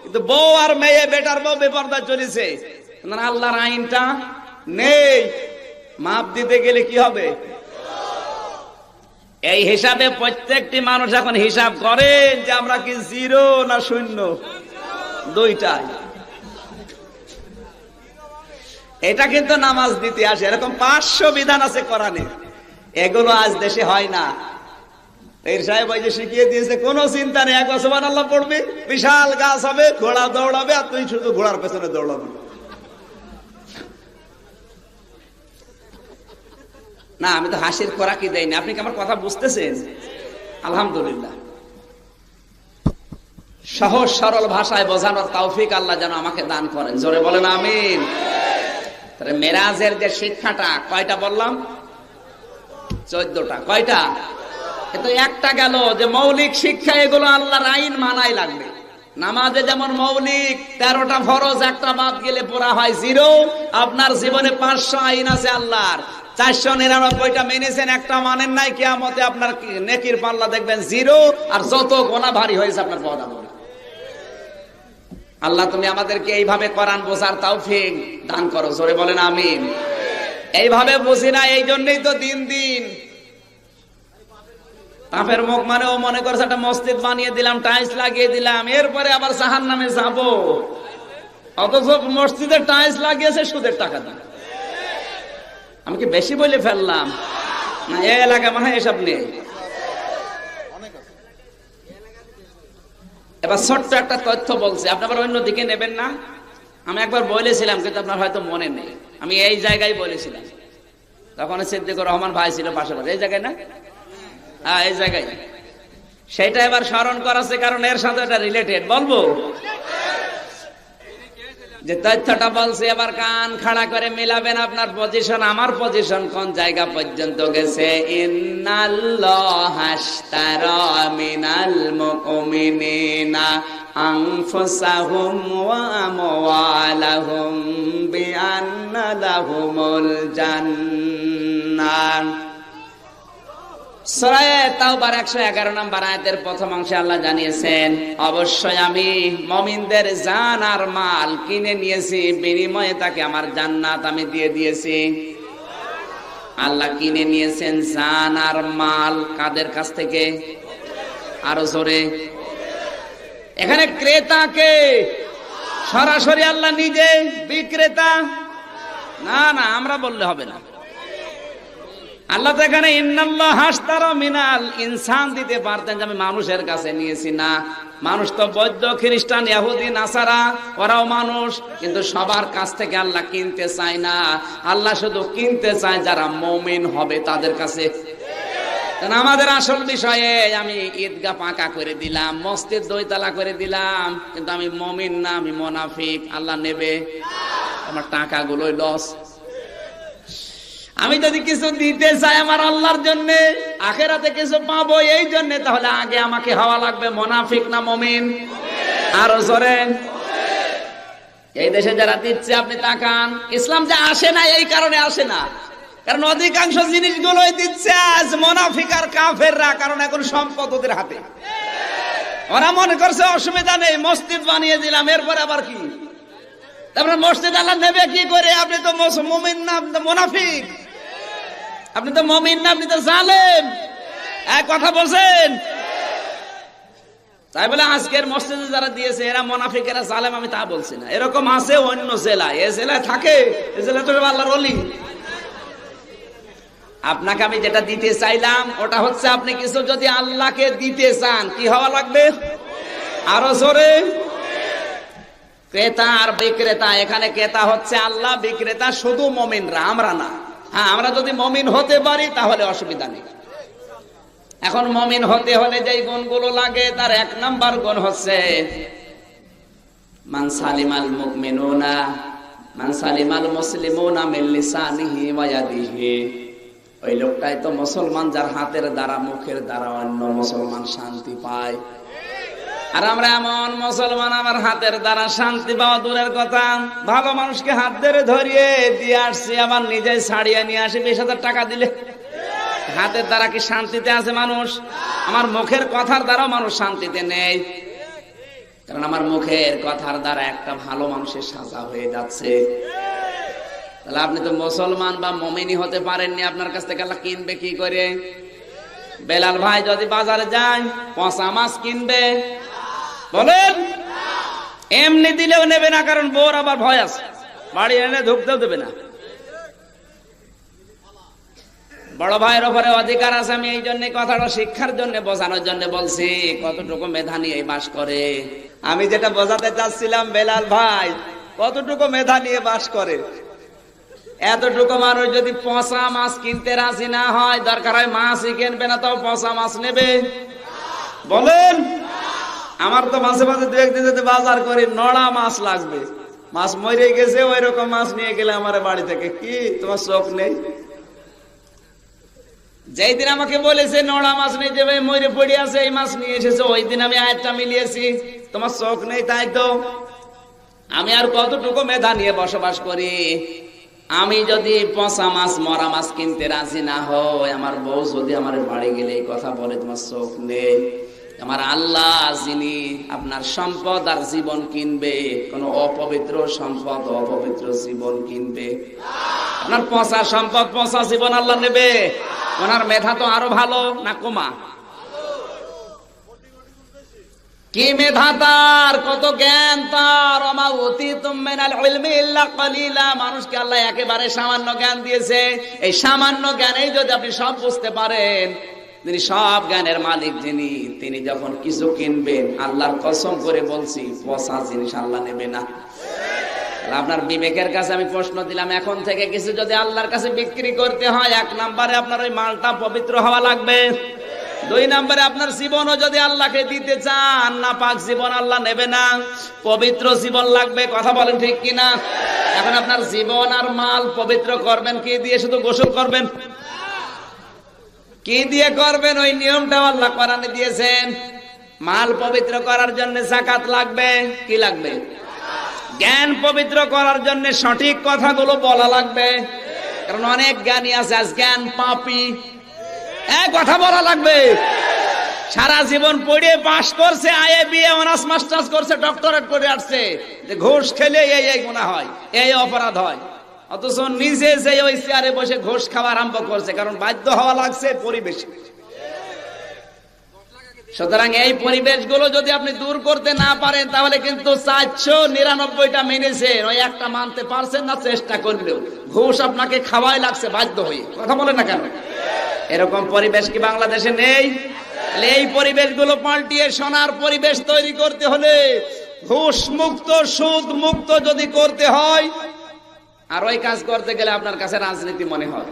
কিন্তু বউ আর মেয়ে, বেটার বউ বেপর্দায় চলেছে। আল্লাহর আইনটা নেই। মাপ দিতে গেলে কি হবে? এই হিসাবে প্রত্যেকটি মানুষ এখন হিসাব করেন যে আমরা কি 0 না 0, দুইটাই। এটা কিন্তু নামাজ দিতে আসে, এরকম 500 বিধান আছে কোরআনে, এগুলো আজ দেশে হয় না। এই সাহেব ওই যে শিখিয়ে দিয়েছে, কোনো চিন্তা নেই, একবার সুবহানাল্লাহ পড়বে, বিশাল গাছ হবে, ঘোড়া দৌড়াবে, আর তুই শুধু ঘোড়ার পেছনে দৌড়াবে। না, আমি তো হাসির খোরাকি দেয়নি। আপনি কি আমার কথা বুঝতেছেন? আলহামদুলিল্লাহ। সহজ সরল ভাষায় বোঝানোর তৌফিক আল্লাহ যেন আমাকে দান করেন, জোরে বলেন আমিন। তাহলে মেরাজের যে শিক্ষাটা, কয়টা বললাম? 14টা। কয়টা? কিন্তু একটা গেল যে মৌলিক শিক্ষা, এগুলো আল্লাহর আইন মানাই লাগবে। নামাজে যেমন মৌলিক 13টা ফরজ, একটা বাদ গেলে পুরা হয় 0। আপনার জীবনে 500 আইন আছে আল্লাহর, 499টা মেনেছেন, একটা মানেন নাই, কিয়ামতে আপনার নেকির পাল্লা দেখবেন 0, আর যত গোনা ভারী হয়েছে আপনার পদ আমলে। আল্লাহ তুমি আমাদেরকে এইভাবে কোরআন বোঝার তৌফিক দান করো, জোরে বলেন আমিন। এইভাবে বুঝি না, এই জন্যই তো দিন দিন তাপের মুখ মানে ও মনে করছে একটা মসজিদ বানিয়ে দিলাম, টাইলস লাগিয়ে দিলাম, এরপরে আবার জাহান্নামে যাব। অথচ মসজিদের টাইলস লাগিয়েছে সুদের টাকা দিয়ে। আমি কি বেশি বলে ফেললাম? না, এই এলাকা মনে হয় এসব নেই। এবার ছোট্ট একটা তথ্য বলছি, আপনি আবার অন্য দিকে নেবেন না। আমি একবার বলেছিলাম, কিন্তু আপনার হয়তো মনে নেই। আমি এই জায়গায় বলেছিলাম, তখন সিদ্দিকুর রহমান ভাই ছিল পাশাপাশি। এই জায়গায় না? হ্যাঁ, এই জায়গায়। সেটা এবার স্মরণ করাছে, কারণ এর সাথে এটা রিলেটেড। বলবো যে তথ্যটা বলছে, এবার কান খাড়া করে মিলাবেন আপনার পজিশন আমার পজিশন কোন জায়গা পর্যন্ত গেছে। ইন্নাল্লাহা আশতারা মিনাল মুমিনিনা আনফুসাহুম ওয়া আমওয়ালাহুম বিআন্না লাহুমুল জান্নাহ। সূরা তাওবার 111 নম্বর আয়াতের প্রথম অংশে আল্লাহ জানিয়েছেন, অবশ্যই আমি মুমিনদের জান আর মাল কিনে নিয়েছি, বিনিময়ে তাকে আমার জান্নাত আমি দিয়ে দিয়েছি। আল্লাহ কিনে নিয়েছেন জান আর মাল, কাদের কাছ থেকে? আরো জোরে। এখানে ক্রেতাকে সরাসরি আল্লাহ নিজে, বিক্রেতা না। না, আমরা বললে হবে না। আল্লাহ তো এখানে ইন্নাল্লাহা আশতারা মিনাল ইনসান দিতে পারতেন, যে আমি মানুষের কাছে নিয়েছি। না, মানুষ তো বৌদ্ধ, খ্রিস্টান, ইহুদি, নাসারা, ওরাও মানুষ, কিন্তু সবার কাছ থেকে আল্লাহ কিনতে চায় না। আল্লাহ শুধু কিনতে চায় যারা মুমিন হবে তাদের কাছে। আমাদের আসল বিষয়ে আমি ঈদগাহ পাকা করে দিলাম, মসজিদ 2 তলা করে দিলাম, কিন্তু আমি মুমিন না, আমি মুনাফিক। আল্লাহ নেবে? আমার টাকাগুলোই লস। আমি যদি কিছু দিতে চাই আমার আল্লাহর জন্য, আখেরাতে কিছু পাবো এই জন্য, তাহলে আগে আমাকে হওয়া লাগবে মুনাফিক না মুমিন? আরো জোরে। এই দেশে যারা দিচ্ছে আপনি তাকান, ইসলাম যে আসে না এই কারণে আসে না, কারণ অধিকাংশ জিনিসগুলোই দিচ্ছে আজ মুনাফিক আর কাফেররা, কারণ এখন সম্পদ ওদের হাতে। ওরা মনে করছে অসুবিধা নেই, মসজিদ বানিয়ে দিলাম, এরপরে আবার কি? তারপরে মসজিদ আল্লাহ নেবে কি করে? আপনি তো মুমিন না, আপনি তো মুনাফিক। আপনি তো মুমিন না, আপনি তো জালেম। এক কথা বলছেন। তাই বলে আজকের মসজিদে যারা দিয়েছে এরা মুনাফিকেরা জালেম, আমি তা বলছি না। এরকম আছে অন্য জেলায়, এ জেলায় থাকে, এ জেলায় তো আল্লাহর ওলি। আপনাকে আমি যেটা দিতে চাইলাম ওটা হচ্ছে, আপনি কিছু যদি আল্লাহকে দিতে চান কি হওয়া লাগবে? আরো জোরে। ক্রেতা আর বিক্রেতা, এখানে ক্রেতা হচ্ছে আল্লাহ, বিক্রেতা শুধু মুমিনরা, আমরা না। হ্যাঁ, আমরা যদি মুমিন হতে পারি তাহলে অসুবিধা নেই। এখন মুমিন হতে হলে যেই গুণগুলো লাগে তার এক নাম্বার গুণ হচ্ছে মান সালিমাল মুমিনুনা মান সালিমাল মুসলিমুনা মিন লিসানিহি ওয়া ইয়াদিহি। ওই লোকটাই তো মুসলমান যার হাতের দ্বারা মুখের দ্বারা অন্য মুসলমান শান্তি পায়। আর আমরা এমন মুসলমান, আমার হাতের দ্বারা শান্তি পাওয়া দূরের কথা, ভালো মানুষকে হাত ধরে ধরিয়ে দিয়ে আসছি, আবার নিজে ছাড়িয়ে নিয়ে আসি 20,000 টাকা দিলে। হাতের দ্বারা কি শান্তিতে আছে মানুষ? আমার মুখের কথার দ্বারাও মানুষ শান্তিতে নেই, কারণ আমার মুখের কথার দ্বারা একটা ভালো মানুষের সাজা হয়ে যাচ্ছে। তাহলে আপনি তো মুসলমান বা মুমিনই হতে পারেননি, আপনার কাছ থেকে আল্লাহ কিনবে কি করে? বেলাল ভাই যদি বাজারে যায় পচা মাছ কিনবে? বলেন, এমনি দিলেও নেবে না, কারণ বোর আবার ভয় আছে, বাড়ি এনে ঢুকতেও দেবে না। বড় ভাইয়ের উপরে অধিকার আছে, আমি এই জন্য কথাটা শিক্ষার জন্য বোঝানোর জন্য বলছি, কতটুকু মেধা নিয়ে বাস করে। আমি যেটা বোঝাতে চাচ্ছিলাম, বেলাল ভাই কতটুকু মেধা নিয়ে বাস করে। এতটুকু মানুষ যদি পচা মাছ কিনতে রাজি না হয়, দরকার হয় মাছই কিনবে না, তাও পচা মাছ নেবে? বলেন, আমার তো মাঝে মাঝে দু একদিন যদি বাজার করি নড়া মাছ লাগবে, মাছ মরে গেছে, ওই রকম মাছ নিয়ে গেলে আমার বাড়ি থেকে, কি তোমার চোখ নেই? যেই দিন আমাকে বলেছে নড়া মাছ নিয়ে যাবে, মরে পড়ে আছে, এই মাছ নিয়ে এসেছে, ওই দিন আমি আয়াতটা মিলিয়েছি, তোমার চোখ নেই? তাই তো আমি আর কতটুকু মেধা নিয়ে বসবাস করি। আমি যদি পচা মাছ মরা মাছ কিনতে রাজি না হয়, আমার বউ যদি আমার বাড়ি গেলে এই কথা বলে তোমার চোখ নেই, আমার আল্লাহ যিনি আপনার সম্পদ আর জীবন কিনবে, কোন অপবিত্র সম্পদ অপবিত্র জীবন কিনবে? আপনার পচা সম্পদ পচা জীবন আল্লাহ নেবে? ওনার মেধা তো আরো ভালো না কমা? কি মেধা তার, কত জ্ঞান তার! ওমা উতিতুম মিনাল ইলমি ইল্লা কালিলা। মানুষকে আল্লাহ একেবারে সামান্য জ্ঞান দিয়েছে। এই সামান্য জ্ঞানেই যদি আপনি সব বুঝতে পারেন, তিনি সব জ্ঞানের মালিক যিনি, তিনি যখন কিছু কিনবেন, আল্লাহর কসম করে বলছি পচা জিনিস আল্লাহ নেবে না। আপনার বিবেকের কাছে আমি প্রশ্ন দিলাম, এখন থেকে কিছু যদি আল্লাহর কাছে বিক্রি করতে হয়, এক নম্বরে আপনার ওই মালটা পবিত্র হওয়া লাগবে। 2 নম্বরে আপনার জীবনও যদি আল্লাহকে দিতে চান, না পাক জীবন আল্লাহ নেবে না, পবিত্র জীবন লাগবে। কথা বলেন ঠিক কিনা? এখন আপনার জীবন আর মাল পবিত্র করবেন কি দিয়ে? শুধু গোসল করবেন? কি দিয়ে করবেন? ওই নিয়মটা আল্লাহ কোরআনে দিয়েছেন। মাল পবিত্র করার জন্য যাকাত লাগবে। কি লাগবে? জ্ঞান পবিত্র করার জন্য সঠিক কথাগুলো বলা লাগবে, কারণ অনেক জ্ঞানী আছে আজ জ্ঞান পাপী। কথা বলা লাগবে। সারা জীবন পড়ে পাশ করছে, আইএ বিএ অনার্স মাস্টার্স করছে, ডক্টরেট করে আসছে, যে ঘুষ খেলে এই গুনাহ হয়, এই অপরাধ হয়, অথচ নিজে যে ওই চেয়ারে বসে ঘুষ খাওয়া আরম্ভ করছে, কারণ বাধ্য হওয়া লাগছে পরিবেশ। সুতরাং এই পরিবেশগুলো যদি আপনি দূর করতে না পারেন, তাহলে কিন্তু 499টা মেনেছেন, ওই একটা মানতে পারছেন না চেষ্টা করলেও। ঘুষ আপনাকে খাওয়াই লাগছে বাধ্য হয়ে। কথা বলে না কেন? এরকম পরিবেশ কি বাংলাদেশে নেই? এই পরিবেশগুলো পাল্টিয়ে সোনার পরিবেশ তৈরি করতে হলে, ঘুষ মুক্ত সুদ মুক্ত যদি করতে হয়, আর ওই কাজ করতে গেলে আপনার কাছে রাজনীতি মনে হয়।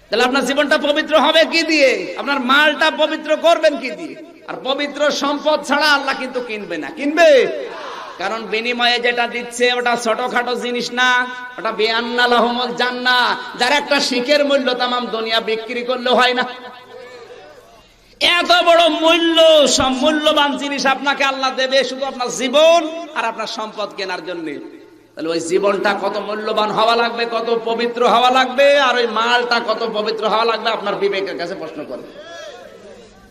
তাহলে আপনার জীবনটা পবিত্র হবে কি দিয়ে? আপনার মালটা পবিত্র করবেন কি দিয়ে? আর পবিত্র সম্পদ ছাড়া আল্লাহ কিন্তু কিনবে না। কিনবে? কারণ বিনিময়ে যেটা দিচ্ছে ওটা ছোটখাটো জিনিস না, ওটা বিআন্না লাহুমুল জান্নাহ, যার একটা শিখের মূল্য তামাম দুনিয়া বিক্রি করলেও হয় না। এত বড় মূল্যবান জিনিস আপনাকে আল্লাহ দেবে শুধু আপনার জীবন আর আপনার সম্পদ কেনার জন্য। তাহলে ওই জীবনটা কত মূল্যবান হওয়া লাগবে, কত পবিত্র হওয়া লাগবে, আর ওই মালটা কত পবিত্র হওয়া লাগবে, আপনার বিবেকের কাছে প্রশ্ন করে।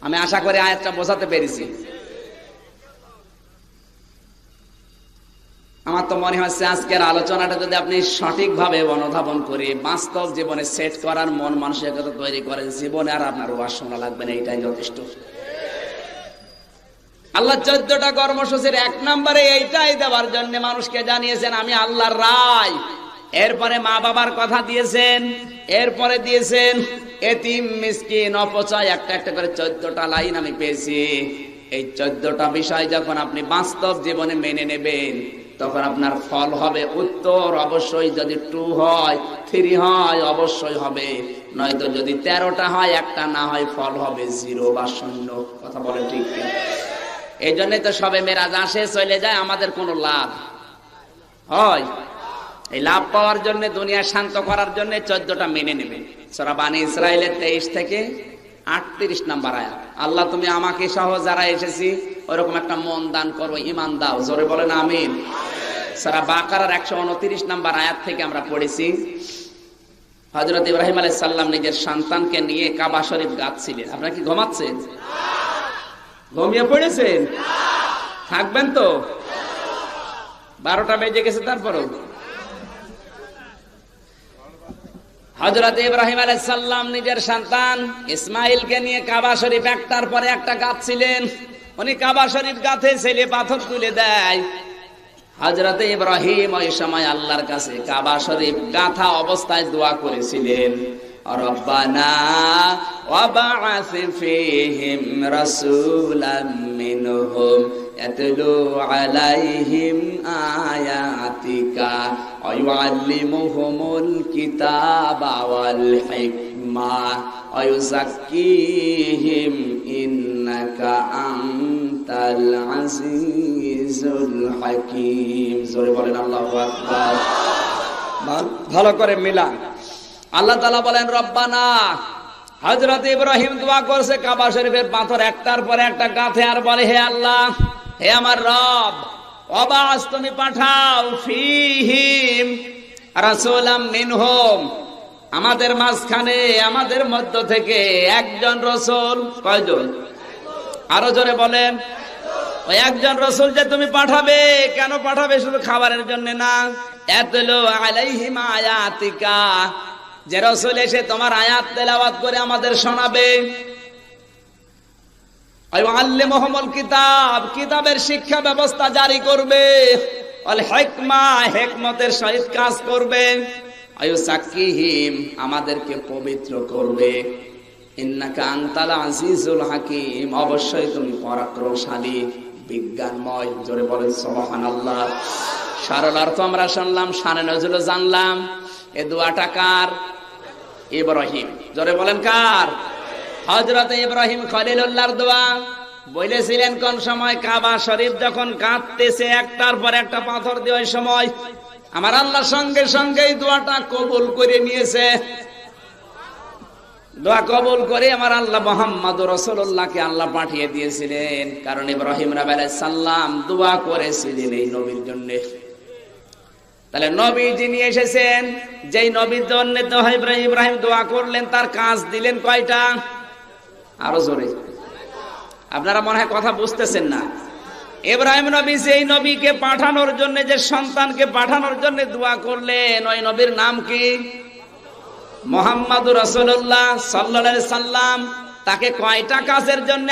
আমি আশা করি আয়াতটা বোঝাতে পেরেছি। আমার তো মনে হচ্ছে আজকের আলোচনাটা যদি আপনি সঠিকভাবে অনুধাবন করে বাস্তব জীবনে সেট করার মন মানসিকতা তৈরি করেন, জীবনে আর আপনার ওয়াজ শোনা লাগবে না, এটাই যথেষ্ট। আল্লাহ 14টা কর্মসূচির 1 নম্বরে এইটাই দেওয়ার জন্য মানুষকে জানিয়েছেন আমি আল্লাহর রায়। এরপরে মা বাবার কথা দিয়েছেন, এরপরে দিয়েছেন এতিম মিসকিন অপচয়, একটা একটা করে 14টা লাইন আমি পেয়েছি। এই 14টা বিষয় যখন আপনি বাস্তব জীবনে মেনে নেবেন তখন আপনার ফল হবে উত্তর অবশ্যই, যদি 2 হয় 3 হয় অবশ্যই হবে, নয়তো যদি 13টা হয় একটা না হয় ফল হবে 0 বা 0। কথা বলে ঠিক কি? এই জন্যই তো সবে মেরাজ আসে চলে যায়, আমাদের কোনো লাভ হয়? এই লাভ পাওয়ার জন্য, দুনিয়া শান্ত করার জন্য 14টা মেনে নেবে। সূরা বানী ইসরাইলের 23 থেকে 38 নম্বর আয়াত। আল্লাহ তুমি আমাকে সহ যারা এসেছি ওরকম একটা মন দান করো, ঈমান দাও, জোরে বলেন আমিন। সূরা বাকারার 129 নম্বর আয়াত থেকে আমরা পড়েছি, হযরত ইব্রাহিম আলাইহিস সালাম নিজের সন্তানকে নিয়ে কাবা শরীফ গাচ্ছিলেন। আপনারা কি ঘুমাচ্ছেন? ঘুমিয়ে পড়েছেন? থাকবেন তো? 12টা বেজে গেছে। তারপরও হযরত ইব্রাহিম আলাইহিস সালাম নিজের সন্তান ইসমাইলকে নিয়ে কাবা শরীফ একটার পরে একটা গাচ্ছিলেন। উনি কাবা শরীফ গাঁথে ছেলে পাথর তুলে দেয়। হযরত ইব্রাহিম ওই সময় আল্লাহর কাছে কাবা শরীফ গাঁথা অবস্থায় দোয়া করেছিলেন, রব্বানা ওয়াবআস ফীহিম রাসূলাম মিনহুম ইয়াতলু আলাইহিম আয়াতিকা ওয়া ইউআল্লিমুহুমুল কিতাবা ওয়াল হিকমা ওয়া ইউযাক্কিহিম ইন্নাকা আনতাল আজিজুল হাকীম। জোরে বলেন আল্লাহু আকবার। ভালো করে মিলান। আল্লাহ তাআলা বলেন রব্বানা। হযরত ইব্রাহিম দোয়া করছে কাবা শরীফের পাথর একটার পরে একটা গাঁথে, আর বলে হে আল্লাহ, হে আমার রব, ওয়াবাস তুমি পাঠাও ফীহিম রাসূলাম মিনহুম, আমাদের মাঝখানে আমাদের মধ্য থেকে একজন রাসূল। কয়জন? আরো জোরে বলেন। ওই একজন রাসূল যে তুমি পাঠাবে, কেন পাঠাবে? শুধু খাবারের জন্য না, ইয়াতলু আলাইহিম আয়াতিকা, যে রাসূল এসে তোমার আয়াত তেলাওয়াত করে আমাদের শোনাবে, আল্লিমুহুমুল কিতাব, কিতাবের শিক্ষা ব্যবস্থা জারি করবে, ওয়াল হিকমা, হিকমতের সহিত কাজ করবে, আয়ুসাক্কিহিম, আমাদেরকে পবিত্র করবে, ইন্নাকা আনতাল আজিজুল হাকীম, অবশ্যই তুমি পরাক্রমশালী বিজ্ঞানময়। জোরে বলেন সুবহানাল্লাহ। সরল অর্থ আমরা শুনলাম, শানে নজরুল জানলাম। এ দোয়াটা কার? ইব্রাহিম। জোরে বলেন কার? হযরত ইব্রাহিম খলিলুল্লাহর দোয়া। বলেছিলেন কোন সময়? কাবা শরীফ যখন গাঁথতেছে একটার পর একটা পাথর দিয়ে, ওই সময় আমার আল্লাহ সঙ্গে সঙ্গে এই দোয়াটা কবুল করে নিয়েছে। দোয়া কবুল করে আমার আল্লাহ মুহাম্মদুর রাসূলুল্লাহকে আল্লাহ পাঠিয়ে দিয়েছিলেন, কারণ ইব্রাহিম আলাইহিস সালাম দোয়া করেছিলেন এই নবীর জন্য। তাহলে নবী যিনি এসেছেন, যেই নবীর জন্য তো ইব্রাহিম দোয়া করলেন, তার কাজ দিলেন কয়টা? আরো জোরে। আপনারা মনে হয় কথা বুঝতেছেন না। ইব্রাহিম নবী যেই নবীকে পাঠানোর জন্য, যে সন্তানকে পাঠানোর জন্য দোয়া করলেন, ওই নবীর নাম কি? মুহাম্মাদুর রাসূলুল্লাহ সাল্লাল্লাহু আলাইহি সাল্লাম। তাকে কয়টা কাজের জন্য